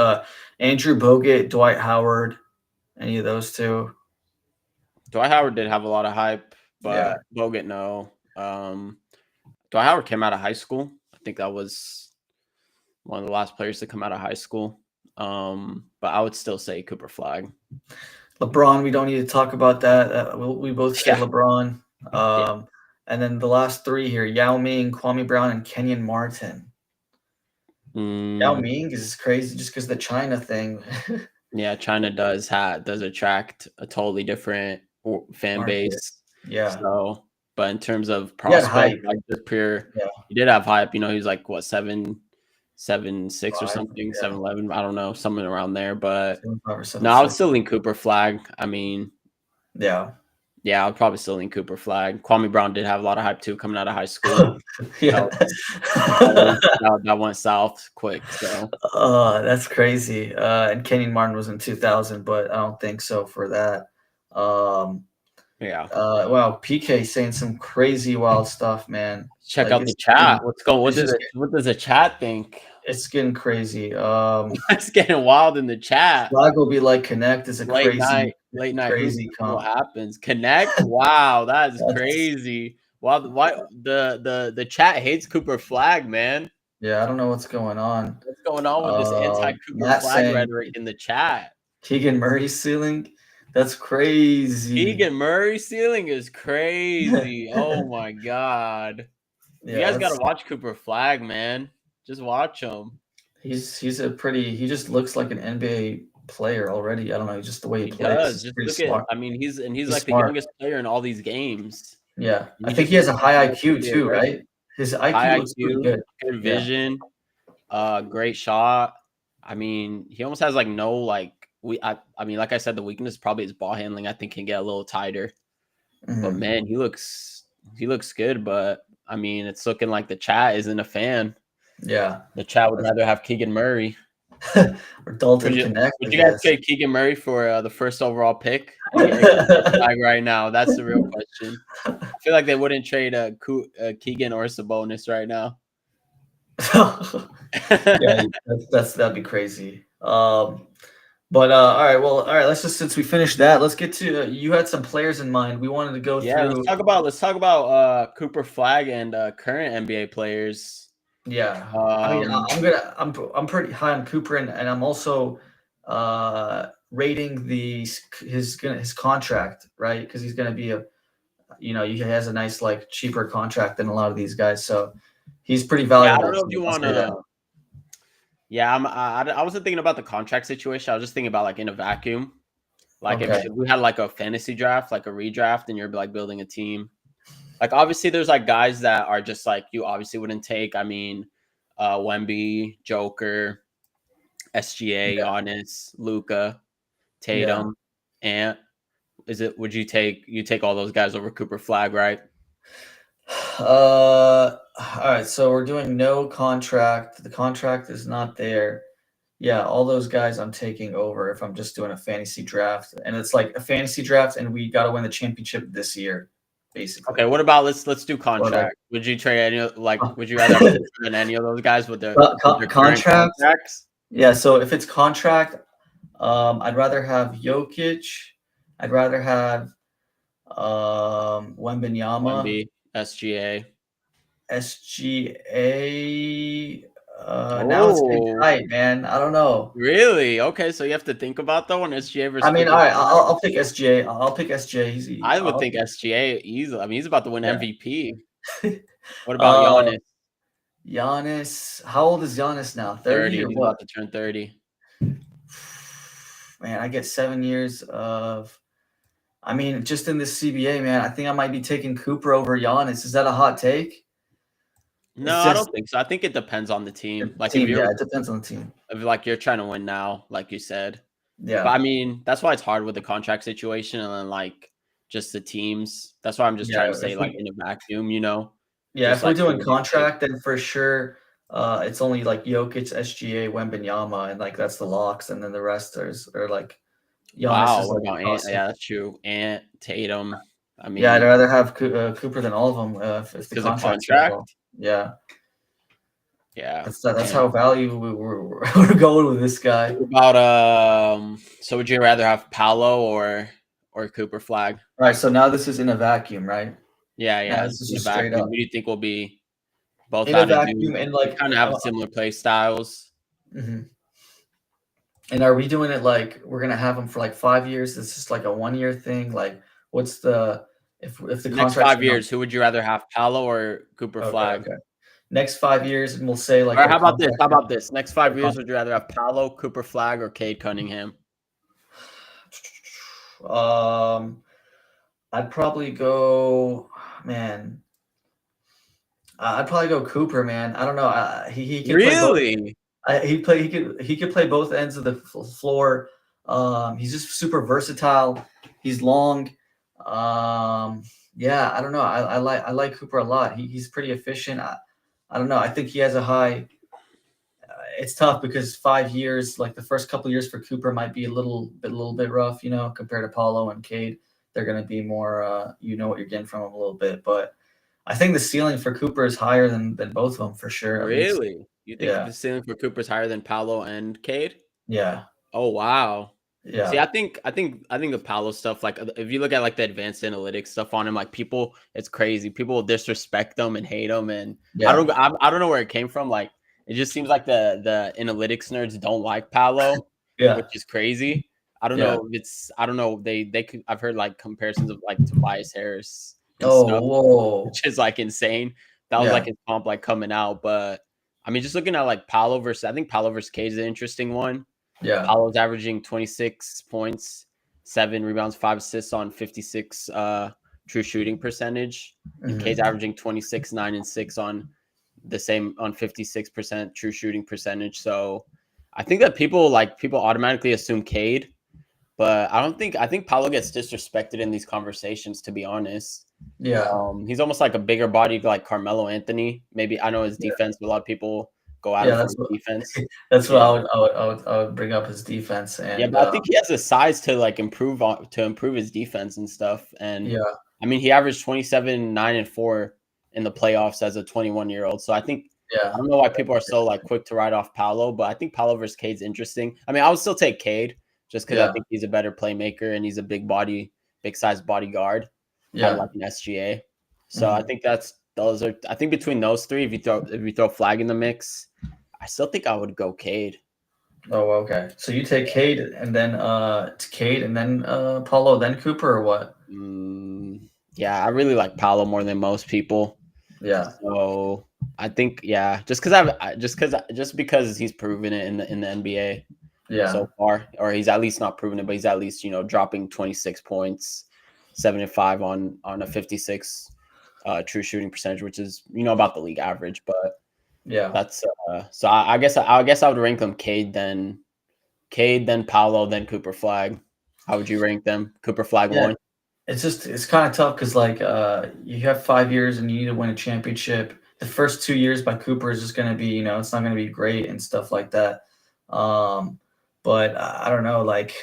Andrew Bogut, Dwight Howard, any of those two? Dwight Howard did have a lot of hype, Yeah. but Bogut no. Dwight Howard came out of high school. I think that was one of the last players to come out of high school. But I would still say Cooper Flag. LeBron, we don't need to talk about that. We both say Yeah. LeBron. Yeah. And then the last three here: Yao Ming, Kwame Brown, and Kenyon Martin. Yao Ming is crazy just because the China thing. Yeah, China does attract a totally different fan Market. base. Yeah. So but in terms of He had prospect, hype. like just pure, Yeah. he did have hype. You know, he was like what 7'6" or 5, something, yeah. 7'11". I don't know, something around there. But 7'5" or no, I would 7'6". still lean Cooper Flag. I mean, Yeah. yeah, I would probably still lean Cooper Flag. Kwame Brown did have a lot of hype too coming out of high school. Yeah. That went south quick. So That's crazy. And Kenyon Martin was in 2000, but I don't think so for that. yeah, Wow, PK saying some crazy wild stuff, man. check Like out the chat. What's going? it's just What does the chat think? it's getting crazy. It's getting wild in the chat. Flag will be like Connect is a Late night hoop. crazy What comp. happens? Connect. Wow, that is That's- crazy. Wow, why the chat hates Cooper Flag, man. Yeah, I don't know what's going on. What's going on with this anti-Cooper Matt Flag saying rhetoric in the chat? Keegan Murray's ceiling. That's crazy. Keegan Murray ceiling is crazy. Oh my god. You Yeah, guys got to watch Cooper Flag, man. Just watch him. he's a pretty. He just looks like an NBA player already. I don't know, just the way he plays. Does. He's Just pretty look smart. at. I mean, he's He's like smart. the youngest player in all these games. Yeah, And I think he has a high IQ too, right? right? His IQ High looks pretty IQ, good. good Yeah. vision, great shot. I mean, he almost has like no like I mean, like I said, the weakness is probably his ball handling. I think can get a little tighter. But Mhm. man, he looks good. But I mean, it's looking like the chat isn't a fan. Yeah. The chat would rather have Keegan Murray. Or Dalton Connect. Would you guys trade Keegan Murray for the first overall pick? Like right now, that's the real question. I feel like they wouldn't trade Keegan or Sabonis right now. Yeah, that'd be crazy. But all right. Let's just since we finished that, let's get to you had some players in mind. We wanted to go Yeah, through. let's talk about Cooper Flagg and current NBA players. Yeah, I mean, I'm pretty high on Cooper, and I'm also rating his contract, right? Because he's gonna be he has a nice like cheaper contract than a lot of these guys, so he's pretty Yeah, I valuable. don't know if you want to. Yeah, I wasn't thinking about the contract situation. I was just thinking about like in a vacuum, like Okay. if we had like a fantasy draft, like a redraft, and you're like building a team. Like obviously, there's like guys that are just like you obviously wouldn't take. I mean, Wemby, Joker, SGA, Giannis, Luka, Tatum, Ant. Would you take all those guys over Cooper Flagg, right? All right, so we're doing no contract. The contract is not there. Yeah, all those guys I'm taking over if I'm just doing a fantasy draft. And it's like a fantasy draft and we got to win the championship this year, basically. Okay, what about let's do contract. Would you trade would you rather have Cooper than any of those guys with their contracts? Yeah, so if it's contract, I'd rather have Jokic. I'd rather have Wembanyama. Wemby, SGA. Now it's getting tight, man. I don't know. Really? Okay, so you have to think about that one. SGA versus. I mean, all right, I'll pick SGA. I'll pick SGA. I would think SGA easily. I mean, he's about to win MVP. What about Giannis? Giannis, how old is Giannis now? 30 or He's what? about to turn 30. Man, I get 7 years of. I mean, just in this CBA, man, I think I might be taking Cooper over Giannis. Is that a hot take? No, I don't think so. I think it depends on the team. Like it depends on the team. If like you're trying to win now, like you said. Yeah. But I mean, that's why it's hard with the contract situation and then like just the teams. That's why I'm just trying to say like in a vacuum, you know. Yeah, just if we're doing contract, then for sure it's only like Jokic, SGA, Wembanyama, and like that's the locks, and then the rest are like Giannis. Wow, what about Ant? Yeah, that's true. Ant, Tatum. I mean, yeah, I'd rather have Cooper than all of them if the contract. Yeah. Yeah, that's how value we're going with this guy. What about so would you rather have Paolo or Cooper Flagg? All right, so now this is in a vacuum, right? Yeah. This is just straight up. What do you think will be both in a vacuum and like kind of have similar play styles? Mm-hmm. And are we doing it like we're gonna have them for like 5 years? It's just like a 1 year thing. Like, what's the if the next 5 years? Who would you rather have, Paolo or Cooper Flagg? Okay. Next 5 years, and we'll say like. Or how about this? Next 5 years, would you rather have Paolo, Cooper Flagg, or Cade Cunningham? I'd probably go. Man, I'd probably go Cooper, man. I don't know. He can play both. Really? He could play both ends of the floor. He's just super versatile. He's long. Yeah, I don't know. I like Cooper a lot. He's pretty efficient. I don't know. I think he has a high. It's tough because 5 years, like the first couple years for Cooper, might be a little bit rough, compared to Paulo and Cade. They're going to be more, you know what you're getting from them a little bit. But I think the ceiling for Cooper is higher than both of them for sure, at least. Really? You think Yeah, the ceiling for Cooper's higher than Paolo and Cade? yeah, Oh wow. See, yeah, I think the Paolo stuff, like if you look at like the advanced analytics stuff on him, like people, it's crazy. People will disrespect them and hate them, and yeah, I don't know where it came from. Like it just seems like the analytics nerds don't like Paolo, which yeah, is crazy. yeah. I don't know, they could, I've heard like comparisons of like Tobias Harris and Oh, stuff, whoa. which is like insane. That was like Yeah, his comp like coming out, but I mean, just looking at like Paolo versus, I think Paolo versus Cage is an interesting one. yeah. Paolo's averaging 26 points, 7 rebounds, 5 assists on 56 true shooting percentage. And K's Mhm. averaging 26, 9 and 6 on the same on 56% true shooting percentage. So I think that people automatically assume Cade, but I think Paolo gets disrespected in these conversations, to be honest. Yeah, He's almost like a bigger body like Carmelo Anthony. Maybe I know his yeah, defense, but a lot of people go at him yeah. for That's his what defense. that's what Yeah. I would bring up his defense Yeah, and but I think he has the size to like improve his defense and stuff. And yeah, I mean, he averaged 27, 9, and 4 in the playoffs as a 21-year-old. So I think I yeah, don't know why people are so like quick to write off Paolo, but I think Paolo versus Cade's interesting. I mean, I would still take Cade just because I yeah, think he's a better playmaker and he's a big size bodyguard, kind of yeah. like an SGA. So I Mhm. think those are, I think between those three, if you throw Flag in the mix, I still think I would go Cade. Oh, okay. So you take Cade and then Paulo, then Cooper, or what? Yeah, I really like Paolo more than most people. Yeah, So I think, yeah, just because he's proven it in the NBA yeah, so far, or he's at least not proven it, but he's at least dropping 26 points, 7 and 5 on a 56 true shooting percentage, which is about the league average. But yeah, that's so I guess I would rank them Cade, then Paolo, then Cooper Flag. How would you rank them? Cooper Flag yeah. one. It's kind of tough because like you have 5 years and you need to win a championship. The first 2 years by Cooper is just going to be it's not going to be great and stuff like that. Um, but I don't know, like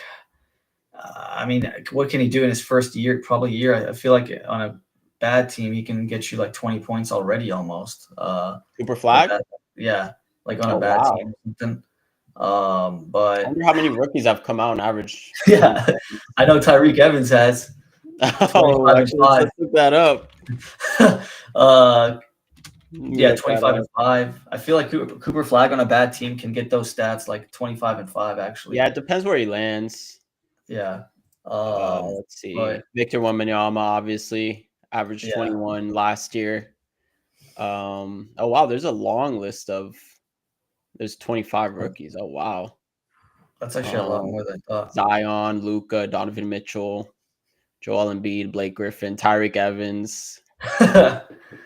I mean, what can he do in his first year? Probably year. I feel like on a bad team he can get you like 20 points already almost. Cooper Like Flag. that, yeah, like on a Oh bad wow. team or something. I But wonder how many rookies have come out and averaged 20 yeah, points. I know Tyreek Evans has Oh, 25 and actually, let's 5. look that up. uh, Let me yeah, look that 25 up. and 5. I feel like Cooper Flag on a bad team can get those stats like 25 and 5 Yeah, actually. it depends where he lands. Yeah. Let's But see. Victor Wembanyama obviously averaged yeah, 21 last year. Oh wow, there's a long list of there's 25 rookies. Oh wow. that's actually a lot Um, more than I thought. Zion, Luca, Donovan Mitchell, Joel Embiid, Blake Griffin, Tyreek Evans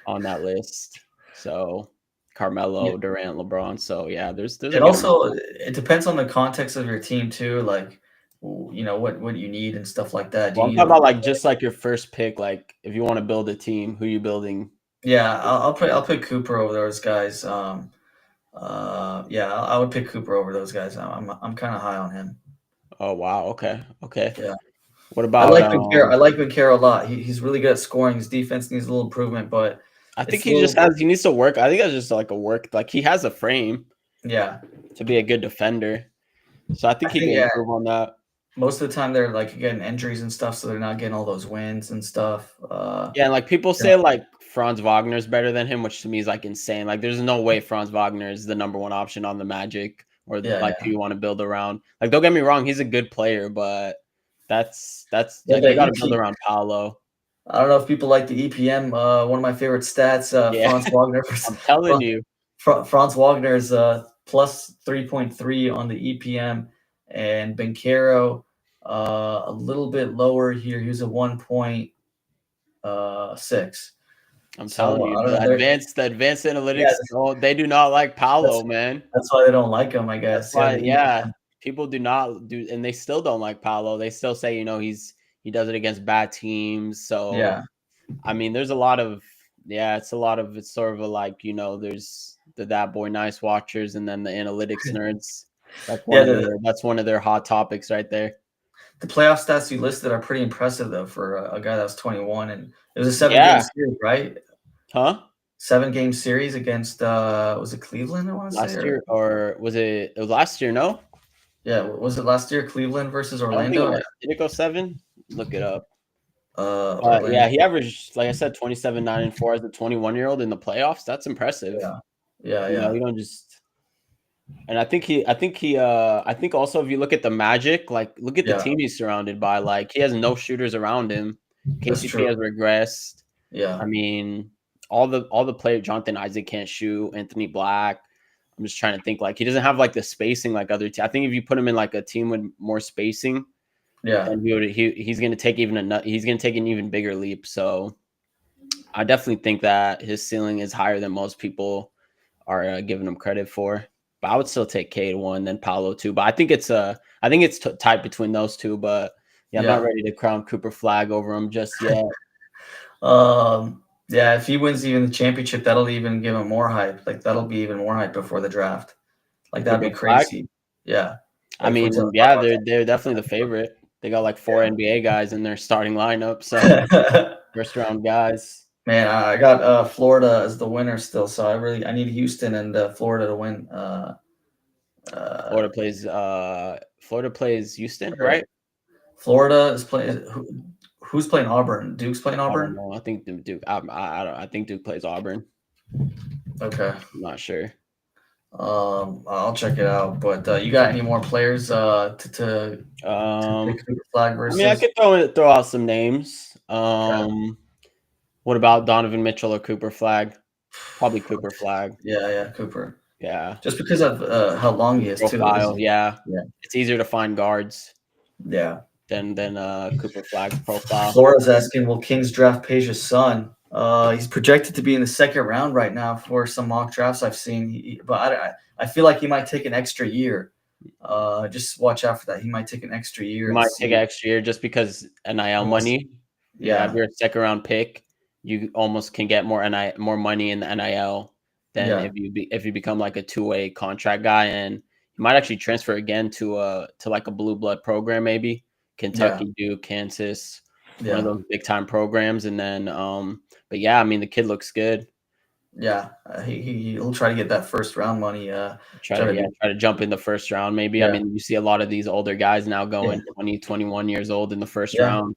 on that list. So Yeah. Carmelo, Durant, LeBron. So yeah, there's a It good amount. also it depends on the context of your team too, like what you need and stuff like that. Do Well, you I'm need a talking about lot? like just like your first pick. Like if you want to build a team, who you building? Yeah, I'll pick Cooper over those guys. Yeah, I would pick Cooper over those guys. I'm kind of high on him. Oh wow, okay, okay. Yeah, What I about like Vincaro. I like Vincaro a lot. He's really good at scoring. His defense needs a little improvement, but I think it's a little bit. he needs to work. I think that's just like a work. Like he has a frame Yeah, to be a good defender, so I I think he think can yeah. improve on that. Most of the time they're like getting injuries and stuff, so they're not getting all those wins and stuff. Yeah, and like people Yeah, say like Franz Wagner's better than him, which to me is like insane. Like there's no way Franz Wagner is the number one option on the Magic or yeah, like who yeah. you want to build around. Like don't get me wrong, he's a good player, but that's Yeah, like the you got to build EP. around Paolo. I don't know if people like the EPM. One of my favorite stats, Yeah, Franz Wagner. I'm telling you. Franz Wagner's plus 3.3 on the EPM, and Bencaro a little bit lower here. He was a 1.6. I'm telling So you, I don't the know. advanced Yeah, analytics, they do not like Paolo, that's man. that's why they don't like him, I That's guess. Yeah, why, the yeah, ESPN. people do not do, and they still don't like Paolo. They still say, he does it against bad teams. So Yeah, I mean, there's a lot of, yeah, it's sort of a like, there's the That Boy Nice watchers and then the analytics nerds. yeah. That's one of their hot topics right there. The playoff stats you listed are pretty impressive though for a guy that was 21, and it was a 7 game Yeah. series, right? Huh? 7 game series against was it Cleveland? I want to say, Last or year, or it was last year? No, yeah, was it last year? Cleveland versus I don't think Orlando. did it go 7? Look it up. Yeah, Orlando. he averaged, like I said, 27, 9, and 4 as a 21-year-old in the playoffs. That's impressive. Yeah, yeah, yeah, You don't just. And I think also if you look at the Magic, like look at the yeah. team he's surrounded by. Like he has no shooters around him. That's KCP true. has regressed. Yeah, I mean, all the players. Jonathan Isaac can't shoot. Anthony Black. I'm just trying to think. Like he doesn't have like the spacing like other teams. I think if you put him in like a team with more spacing, yeah, then he's going to take he's going to take an even bigger leap. So I definitely think that his ceiling is higher than most people are giving him credit for. But I would still take Cade 1, then Paolo 2. But I think it's tight between those two. But yeah, I'm not yeah. ready to crown Cooper Flag over him just yet. Yeah. If he wins even the championship, that'll even give him more hype. Like that'll be even more hype before the draft. Like that'd Cooper be Flag. crazy. Yeah. I Like for mean, example, yeah, they're definitely the favorite. They got like 4 NBA guys in their starting lineup, so yeah. first round guys. Man, I got Florida as the winner still, so I need Houston and Florida to win. Uh, Florida plays Houston, right? Florida is playing. Who's playing Auburn? Duke's playing I don't Auburn. know. I think Duke. I don't. I think Duke plays Auburn. Okay. I'm not sure. I'll check it out. But you got any more players to pick Cooper Flag I mean, I versus? could throw out some names. Okay. What about Donovan Mitchell or Cooper Flag? Probably Cooper Flag. Yeah, yeah, Cooper. Yeah. Just because of how long he His is too. profile. Yeah. Yeah, It's easier to find guards yeah. than Cooper Flag's profile. Florida's asking, will Kings draft Peja's son? He's projected to be in the second round right now for some mock drafts I've seen. But I feel like he might take an extra year. Just watch out for that. He might take an extra year You and might take an see. extra year just because NIL Unless, money. Yeah, if yeah, you're a second round pick, you almost can get more money in the NIL than yeah, if you become like a 2-way contract guy, and you might actually transfer again to like a blue blood program, maybe yeah, Kentucky, Duke, Kansas, one of yeah, those big time programs, and then but yeah, I mean the kid looks good. yeah. He'll try to get that first round money. Try Try to to do. try to jump in the first round, maybe. I Yeah, mean, you see a lot of these older guys now yeah, going 20, 21 years old in the first yeah. round.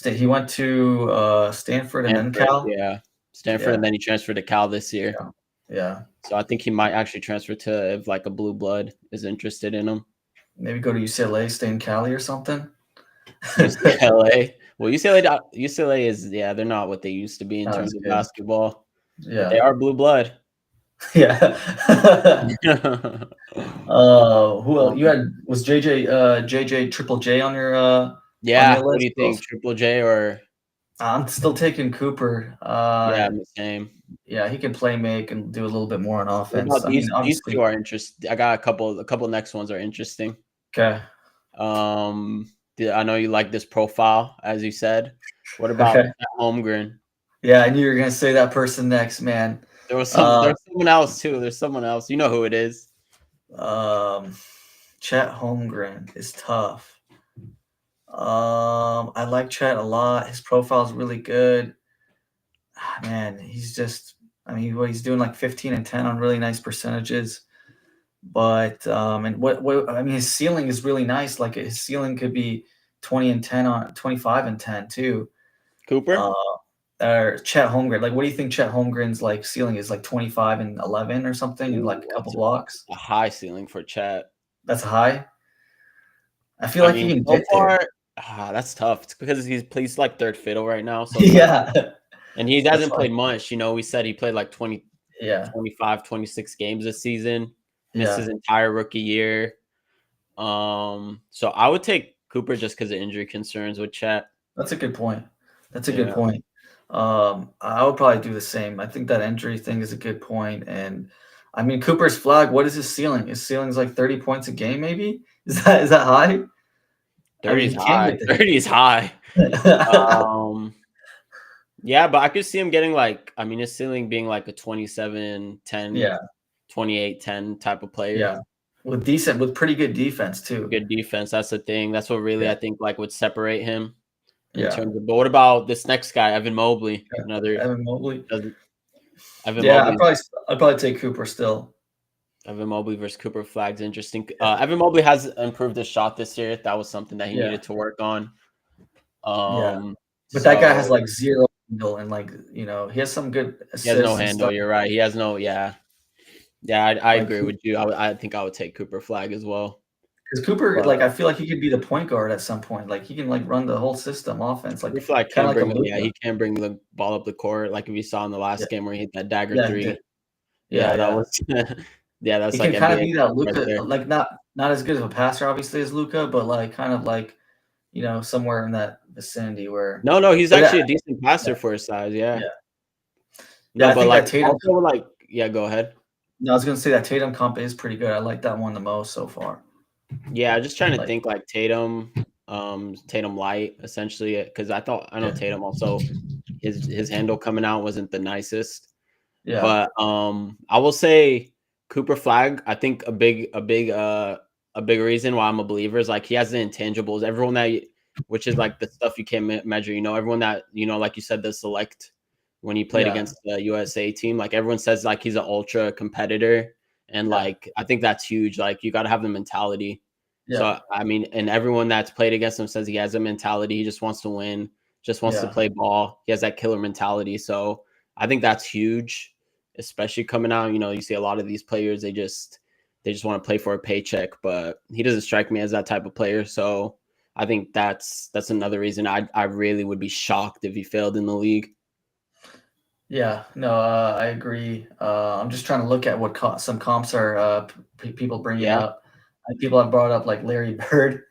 He went to Stanford and then Stanford, Cal. yeah. Stanford, Yeah, and then he transferred to Cal this year. yeah, yeah. So I think he might actually transfer to if like a blue blood is interested in him. Maybe go to UCLA, stay in Cali or something. UCLA. Well, UCLA is, yeah, they're not what they used to be in That terms was of good. basketball, but they Yeah, are blue blood. yeah. Who else? You Um, had was JJ Triple J on yeah, your what do list? you Who think? else? Triple J or I'm still taking Cooper. yeah, I'm the same. Yeah, he can play make and do a little bit more on What offense. about I mean, these two obviously, are interesting. I got a couple next ones are interesting. okay, I know you like this profile, as you said. What about okay. Chet Holmgren? Yeah, I knew you were gonna say that person next, man. There's Uh, someone else too. There's someone else. You know who it is. um, Chet Holmgren is tough. I like Chet a lot. His profile is really good. Man, he's just. I mean, what he's doing like 15 and 10 on really nice percentages. But and what I mean, his ceiling is really nice. Like his ceiling could be 20 and 10 on 25 and 10 too. Uh, Cooper? or Chet Holmgren. Like, what do you think Chet Holmgren's like ceiling is? Like 25 and 11 or something in like a Ooh, couple that's blocks. a high ceiling for Chet. That's high. I feel I like he mean, can so get there. far, that's tough. It's because he plays like third fiddle right now. So it's like, Yeah, and he that's hasn't why. played much. We said he played like 20, Yeah, 25, 26 games this season, missed his yeah. entire rookie year. So I would take Cooper just because of injury concerns with Chet. That's a good point. That's a good Yeah. point. I would probably do the same. I think that injury thing is a good point, and I mean Cooper's Flag. What is his ceiling? His ceiling's like 30 points a game, maybe. Is that high? I 30 mean, is he can high. get 30 is high. there. Um, yeah, but I could see him getting like, I mean, his ceiling being like a 27, 10, Yeah, 28, 10 type of player. yeah, with pretty good defense too. Good defense. That's the thing. That's what really Yeah, I think like would separate him in yeah, terms of. But what about this next guy, Evan Mobley? yeah. Another Evan Mobley. doesn't Evan Yeah, Mobley. I'd probably take Cooper still. Evan Mobley versus Cooper Flagg's interesting. Yeah, Evan Mobley has improved his shot this year. That was something that he yeah, needed to work on. yeah. But that guy has So like zero handle and like he has some good he has no assists and handle. stuff. You're right. He has no. Yeah, yeah. I Like agree with you. I think I would take Cooper Flagg as well. because Cooper, But like I feel like he could be the point guard at some point. Like he can like run the whole system offense, Cooper like Flagg kind can of like a bring. Yeah, Luka. he can bring the ball up the court, like we saw in the Yeah, last game where he hit that dagger yeah, he did. three. Yeah, Yeah, that yeah. was. Yeah, He that's like can kind of NBA be that right Luka, there. like not as good of a passer, obviously, as Luka, but like kind of like somewhere in that vicinity where. No, he's But yeah, actually a decent yeah, passer for his size. Yeah. yeah, yeah. No, I but think like that Tatum. also like yeah, go ahead. No, I was gonna say that Tatum comp is pretty good. I like that one the most so far. Yeah, just trying to Like, think like Tatum, Tatum light essentially because I know yeah, Tatum also his handle coming out wasn't the nicest, yeah, but I will say Cooper Flag. I think a big reason why I'm a believer is like he has the intangibles. Everyone that which is like the stuff you can't measure. Everyone that like you said the select when he played yeah, against the USA team. Like everyone says like he's an ultra competitor. And yeah, like I think that's huge. Like you got to have the mentality. yeah, So I mean, and everyone that's played against him says he has a mentality. He just wants to win, just wants to yeah, play ball. He has that killer mentality. So I think that's huge, especially coming out. You see a lot of these players, they just want to play for a paycheck, but he doesn't strike me as that type of player. So I think that's another reason I really would be shocked if he failed in the league. yeah. No, I agree. I'm just trying to look at what some comps are people bringing Yeah, up. People have brought up like Larry Bird.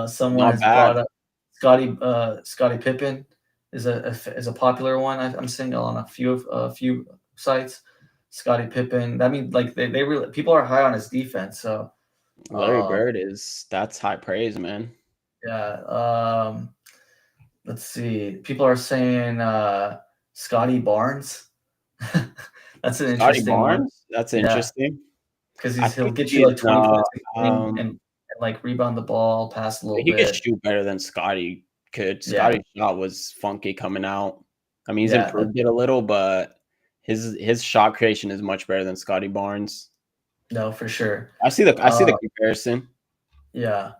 Someone not has brought bad. up Scottie Pippen is a popular one. I'm seeing on a few sites. Scottie Pippen. I mean, like they really people are high on his defense. So Larry um, Bird that's high praise, man. yeah. Let's see. People are saying Scotty Barnes. That's an Scotty interesting one. Barnes, that's Yeah, interesting. because I he'll think get you he like 20 no, points a game and like rebound the ball, pass a little he could bit. shoot better than Scotty could. Yeah, Scotty's shot was funky coming out. I mean, he's yeah, improved it a little, but his shot creation is much better than Scotty Barnes. no, for sure. I see the Uh, comparison. yeah.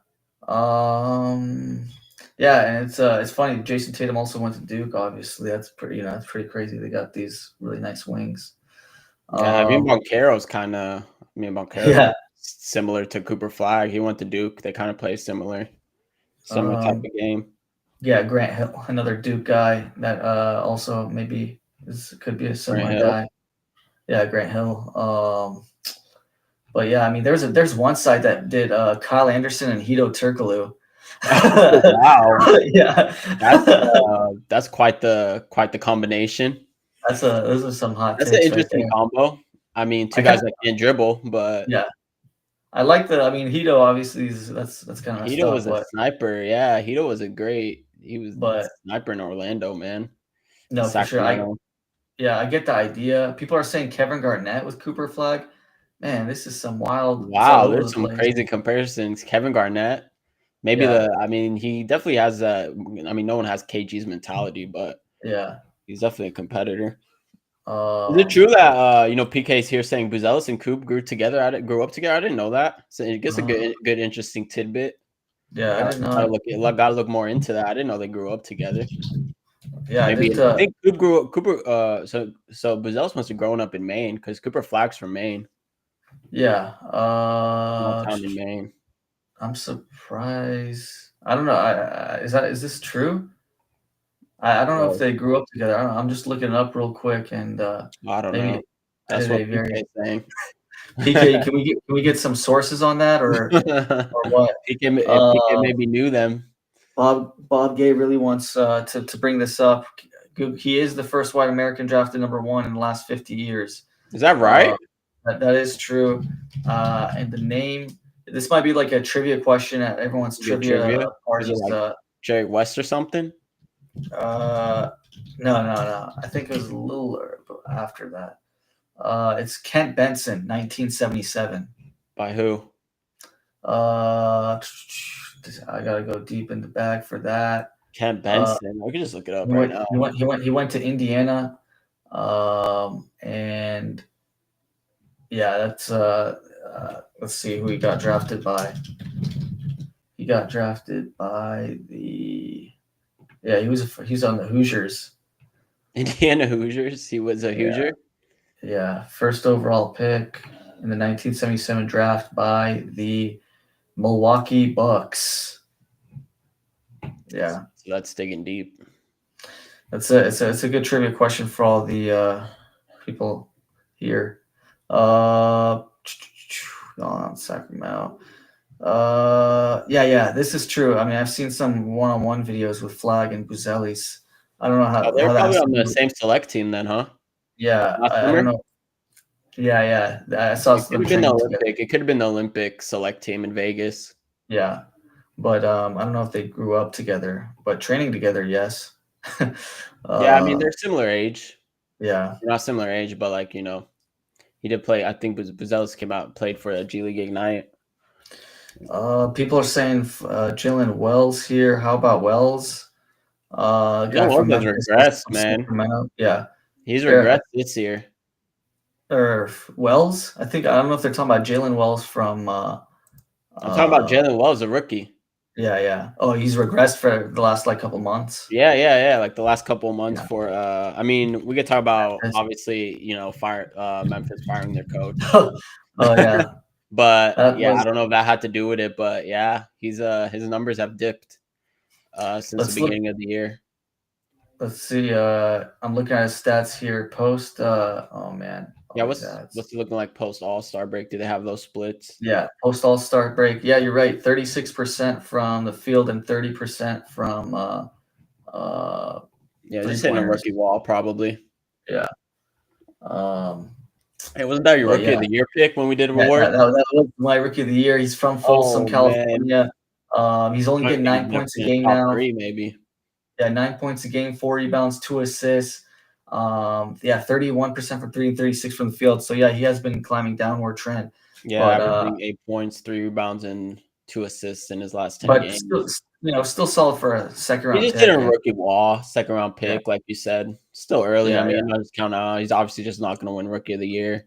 Um, yeah, and it's funny. Jason Tatum also went to Duke. Obviously, that's pretty crazy. They got these really nice wings. Yeah, I mean Um, Banchero's yeah. similar to Cooper Flagg. He went to Duke. They kind of play similar type Um, of game. yeah, Grant Hill, another Duke guy that also maybe could be a Grant similar Hill. guy. Yeah, Grant Hill. But yeah, I mean, there's one site that did Kyle Anderson and Hito Turkoglu. Oh wow, Yeah, that's quite the combination. those are some hot That's an takes right interesting there. combo. I mean, two I kind guys of that can't dribble, but yeah, I like I mean, Hito obviously that's kind of messed Hito up, was a sniper. Yeah, Hito was he was a but sniper in Orlando, man. no, for sure. Sacramento. I get the idea. People are saying Kevin Garnett with Cooper Flag. Man, this is some wild. It's all Wow, over there's the some place. crazy comparisons. Kevin Garnett, Yeah, I mean, he definitely has I mean, no one has KG's mentality, but yeah. he's definitely a competitor. Is it Um, true that PK's here saying Buzelis and Coop grew up together? I didn't know that. So it gets a uh, good interesting tidbit. yeah, I didn't Gotta know. gotta look more into that. I didn't know they grew up together. Yeah, I Maybe didn't. I think Coop grew up. Cooper. So Buzelis must have grown up in Maine because Cooper Flagg's from Maine, Yeah. small town in Maine. I'm surprised. I don't know. Is this true? I don't know if So they grew up together. I don't know. I'm just looking it up real quick, and I don't know. maybe I That's did what a very PK's saying. PK. Can we get some sources on that or what? PK Uh, maybe knew them. Bob Gay really wants to bring this up. He is the first white American drafted number 1 in the last 50 years. Is that right? That is true. And the name, this might be like a trivia question at everyone's trivia Is it parties. like Jerry West or something? No. I think it was a little after that. It's Kent Benson, 1977. By who? I gotta go deep in the bag for that. Kent Benson. I can just look it up right now. He went to Indiana, and yeah, that's let's see who he got drafted by. He got drafted by he's on the Hoosiers. Indiana Hoosiers. He was a Hoosier. Yeah, first overall pick in the 1977 draft by the Milwaukee Bucks. Yeah, so that's digging deep. It's a good trivia question for all the people here. On Sacramento. Yeah, this is true. I mean, I've seen some one-on-one videos with Flagg and Buzelis. I don't know how. They're how probably on the same select team then, huh? Yeah, I don't know. Yeah. I saw it could have been the Olympic. It could have been the Olympic select team in Vegas. Yeah, but I don't know if they grew up together, but training together, yes. Yeah, I mean they're similar age. Yeah, they're not similar age, but like he did play. I think Buzelis came out and played for a G League Ignite. People are saying Jalen Wells here. How about Wells? Guy from Memphis regressed, man. Yeah, he's regressed this year. Or Wells? I don't know if they're talking about Jalen Wells from. I'm talking about Jalen Wells, a rookie. Yeah. Oh, he's regressed for the last couple months. Yeah. Like the last couple of months for. I mean, we could talk about obviously Memphis firing their coach. Oh yeah. But I don't know if that had to do with it. But yeah, he's his numbers have dipped since the beginning of the year. Let's see. I'm looking at his stats here. Post. Oh man. Yeah, what's he looking like post All-Star break? Do they have those splits? Yeah, post All-Star break. Yeah, you're right. 36% from the field and 30% from just hitting a rookie wall probably. Yeah. Hey, wasn't that your rookie of the year pick when we did award? That was my rookie of the year. He's from Folsom, California. He's only getting 9 points a game now. 3 maybe. Yeah, 9 points a game, 4 rebounds, 2 assists. 31% from 3 and 36 from the field. So yeah, he has been climbing downward trend. Yeah, averaging 8 points, 3 rebounds, and 2 assists in his last 10 games. Still solid for a second round. He just did a rookie wall, second round pick, like you said. Still early. I mean, I'm not just counting out. He's obviously just not going to win rookie of the year.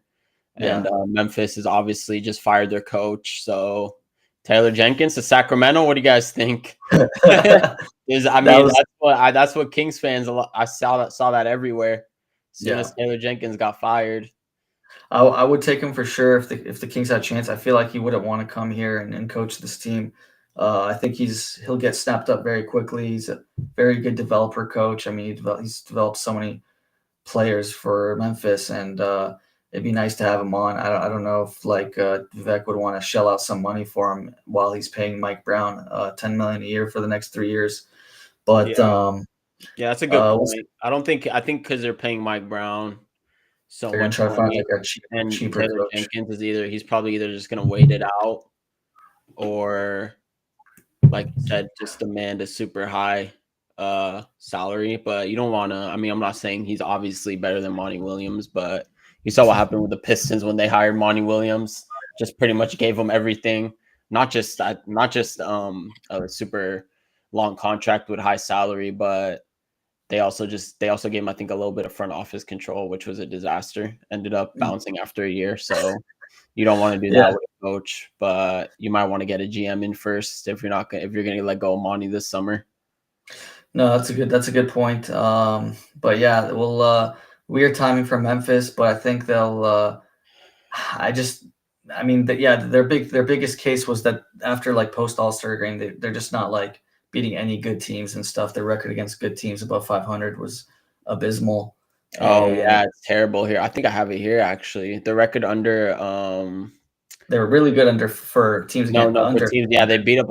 And Memphis has obviously just fired their coach. So Taylor Jenkins to Sacramento. What do you guys think? That's what Kings fans. I saw that everywhere. As soon as Taylor Jenkins got fired, I would take him for sure if the Kings had a chance. I feel like he wouldn't want to come here and coach this team. I think he'll get snapped up very quickly. He's a very good developer coach. I mean, he's developed so many players for Memphis, and it'd be nice to have him on. I don't know if Vivek would want to shell out some money for him while he's paying Mike Brown $10 million a year for the next 3 years. But that's a good point. I think because they're paying Mike Brown so much try to find and cheaper Taylor coach. Jenkins he's probably either just going to wait it out or, like you said, just demand a super high salary. But you don't want to. I mean, I'm not saying he's obviously better than Monty Williams, but you saw what happened with the Pistons when they hired Monty Williams. Just pretty much gave him everything, not just a super long contract with high salary, but they also gave him, I think, a little bit of front office control, which was a disaster. Ended up bouncing after a year. So you don't want to do that with a coach, but you might want to get a GM in first if you're going to let go of Monty this summer. No, that's a good point. But yeah, weird timing for Memphis, but I think they'll. Their biggest case was that after post All-Star game, they're just not beating any good teams and stuff. Their record against good teams above 500 was abysmal. It's terrible here. I think I have it here actually. The record under they were really good for teams. For teams. Yeah, they beat up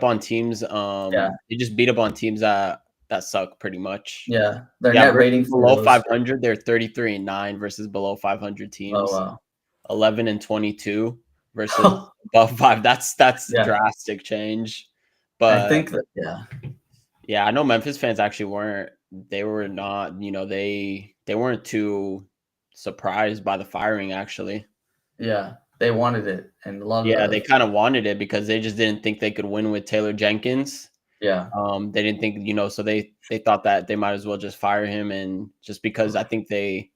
on teams. They just beat up on teams that that suck pretty much. Yeah, their Yeah, net versus rating for below those. 500, they're 33-9 versus below 500 Oh teams. wow. 11-22 versus above 5. That's a Yeah, drastic change. I But think that. Yeah, yeah, I know Memphis fans actually weren't. They were not. They weren't too surprised by the firing. Actually, yeah, they wanted it, and a lot of yeah, they the. kind of wanted it because they just didn't think they could win with Taylor Jenkins. Yeah, They didn't think, so they thought that they might as well just fire him, and just because I think they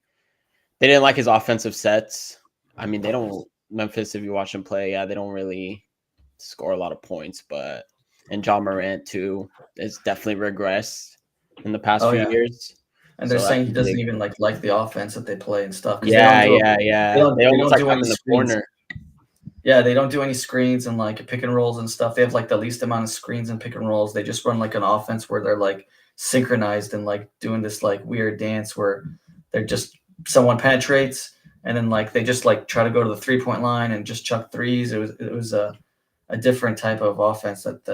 didn't like his offensive sets. I mean, they don't Memphis. If you watch them play, yeah, they don't really score a lot of points, but and John Morant too is definitely regressed in the past oh few yeah, years. and they're So that's saying he a doesn't big. even like the offense that they play and stuff because Yeah, yeah. They they almost don't like do him any in the screens. corner. Yeah, they don't do any screens and like pick and rolls and stuff. They have like the least amount of screens and pick and rolls. They just run like an offense where they're like synchronized and like doing this like weird dance where they're just someone penetrates and then like they just like try to go to the 3-point line and just chuck threes. It was a different type of offense that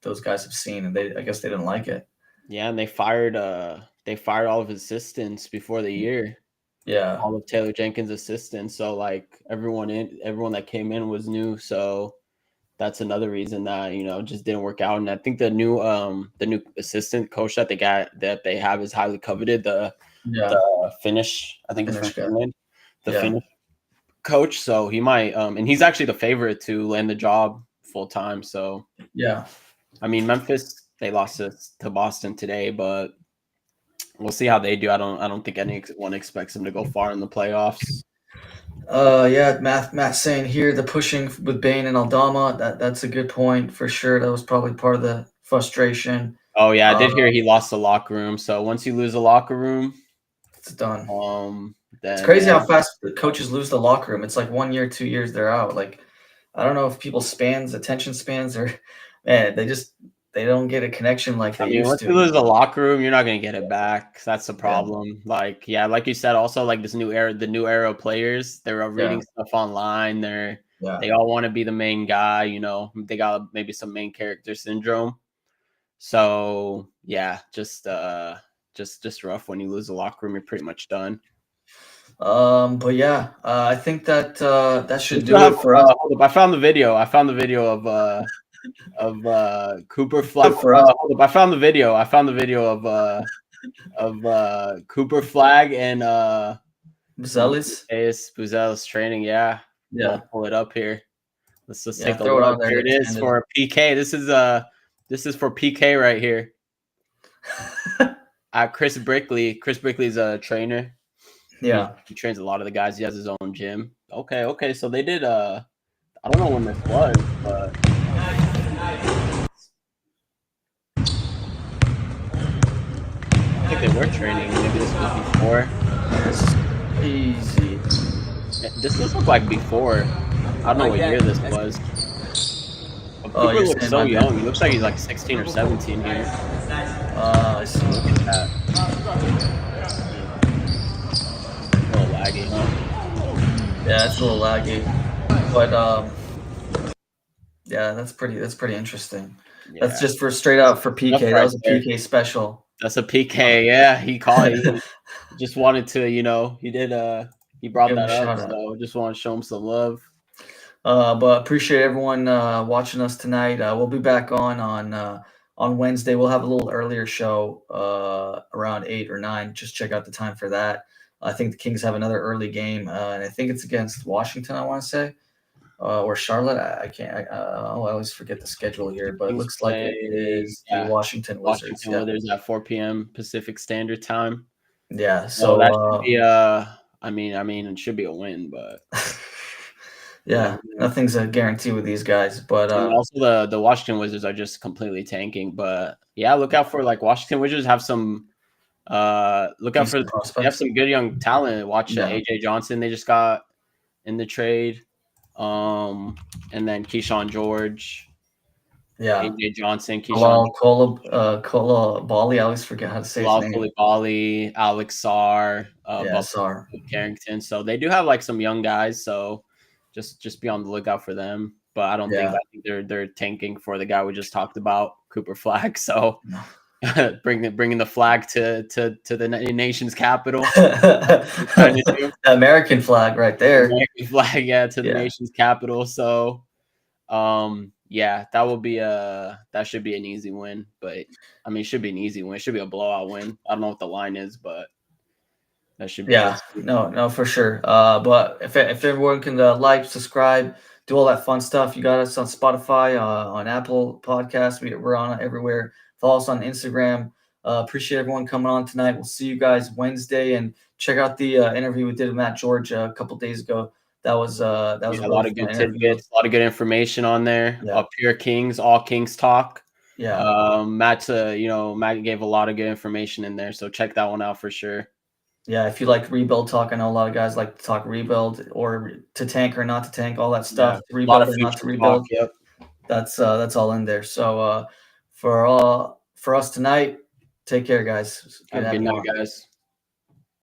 those guys have seen, and I guess they didn't like it. Yeah, and they fired all of his assistants before the year. Yeah, All of Taylor Jenkins' assistants. So like everyone that came in was new. So that's another reason that just didn't work out. And I think the new assistant coach that they have is highly coveted. yeah, The Finnish, I think it's from Finnish guy. Finland. The Yeah, Finnish coach, so he might and he's actually the favorite to land the job full time. So yeah. I mean, Memphis, they lost to Boston today, but we'll see how they do. I don't think anyone expects them to go far in the playoffs. Yeah, Matt saying here the pushing with Bane and Aldama, that's a good point for sure. That was probably part of the frustration. Oh yeah, I Uh, did hear he lost the locker room. So once you lose the locker room, it's done. It's then crazy yeah, how fast the coaches lose the locker room. It's like 1 year, 2 years, they're out. Like, I don't know if people's attention spans are, man, they don't get a connection like I they mean, used once you to. lose the locker room, you're not gonna get it back. That's the Yeah, problem. Like, yeah, like you said, also like the new era of players, they're yeah, reading stuff online. yeah. They all want to be the main guy. They got maybe some main character syndrome. So yeah, just rough when you lose the locker room. You're pretty much done. But yeah, I think that that We should still do have. it for us. Hold up, I found the video. I found the video of Cooper Flagg. For us, Hold up, I found the video. I found the video of Cooper Flagg and Zealous. Buzel's training. Yeah, I'm Yeah, gonna pull it up here. Let's just yeah. take a Throw it look. on there. Here it is for PK. This is for PK right here. Chris Brickley. Chris Brickley's a trainer. Yeah. He trains a lot of the guys. He has his own gym. Okay. So they did. I don't know when this was, but I think they were training. Maybe this was before. It's easy. This does look like before. I don't know what year this was. But Oh, Cooper you're looks saying so my young. bad. He looks like he's like 16 or 17 here. I see. Look at that. A little laggy, huh? Yeah, it's a little laggy, but yeah, that's pretty interesting. That's Yeah. just for straight out for Enough PK. That right was a there. PK special. That's a PK. Yeah, he called it. He just wanted to, he did he brought Give him a that up. shout out. So just want to show him some love. But appreciate everyone watching us tonight. We'll be back on Wednesday. We'll have a little earlier show around 8 or 9. Just check out the time for that. I think the Kings have another early game, and I think it's against Washington. I want to say. Or Charlotte. I can't. I always forget the schedule here, but it Kings looks like it is the yeah, Washington Wizards. Washington Wizards at 4 p.m. Pacific Standard Time. Yeah. So So that should be I mean it should be a win, but yeah, nothing's a guarantee with these guys. But and also the Washington Wizards are just completely tanking. But yeah, look out for like Washington Wizards have some look out for decent they have prospects. some good young talent. Watch Yeah. AJ Johnson they just got in the trade. And then Keyshawn George, Yeah. AJ Johnson, Keyshawn Kola Bali. I always forget how to say his Bilal name. Koulibaly, Alex Sarr, Yeah, Bubba Sar. Carrington. So they do have like some young guys. So just be on the lookout for them. But I think Yeah. they're tanking for the guy we just talked about, Cooper Flagg. So No. bringing the flag to the nation's capital. The American flag right there. American flag, yeah, to the Yeah. nation's capital. So, yeah, that should be an easy win. But I mean, it should be an easy win. It should be a blowout win. I don't know what the line is, but that should be Yeah, it. no, for sure. But if everyone can like, subscribe, do all that fun stuff, you got us on Spotify, on Apple Podcasts. We're on everywhere. Follow us on Instagram. Appreciate everyone coming on tonight. We'll see you guys Wednesday, and check out the interview we did with Matt George a couple days ago. That was a a really lot of fun good interview. tidbits, a lot of good information on there. Yeah. Pure Kings, all Kings talk. Yeah. Matt gave a lot of good information in there, so check that one out for sure. Yeah, if you like rebuild talk, I know a lot of guys like to talk rebuild or to tank or not to tank, all that stuff. Yeah, To a lot rebuild of or not to future rebuild. talk. Yep. That's all in there. So for us tonight, take care, guys. Have a good night, guys.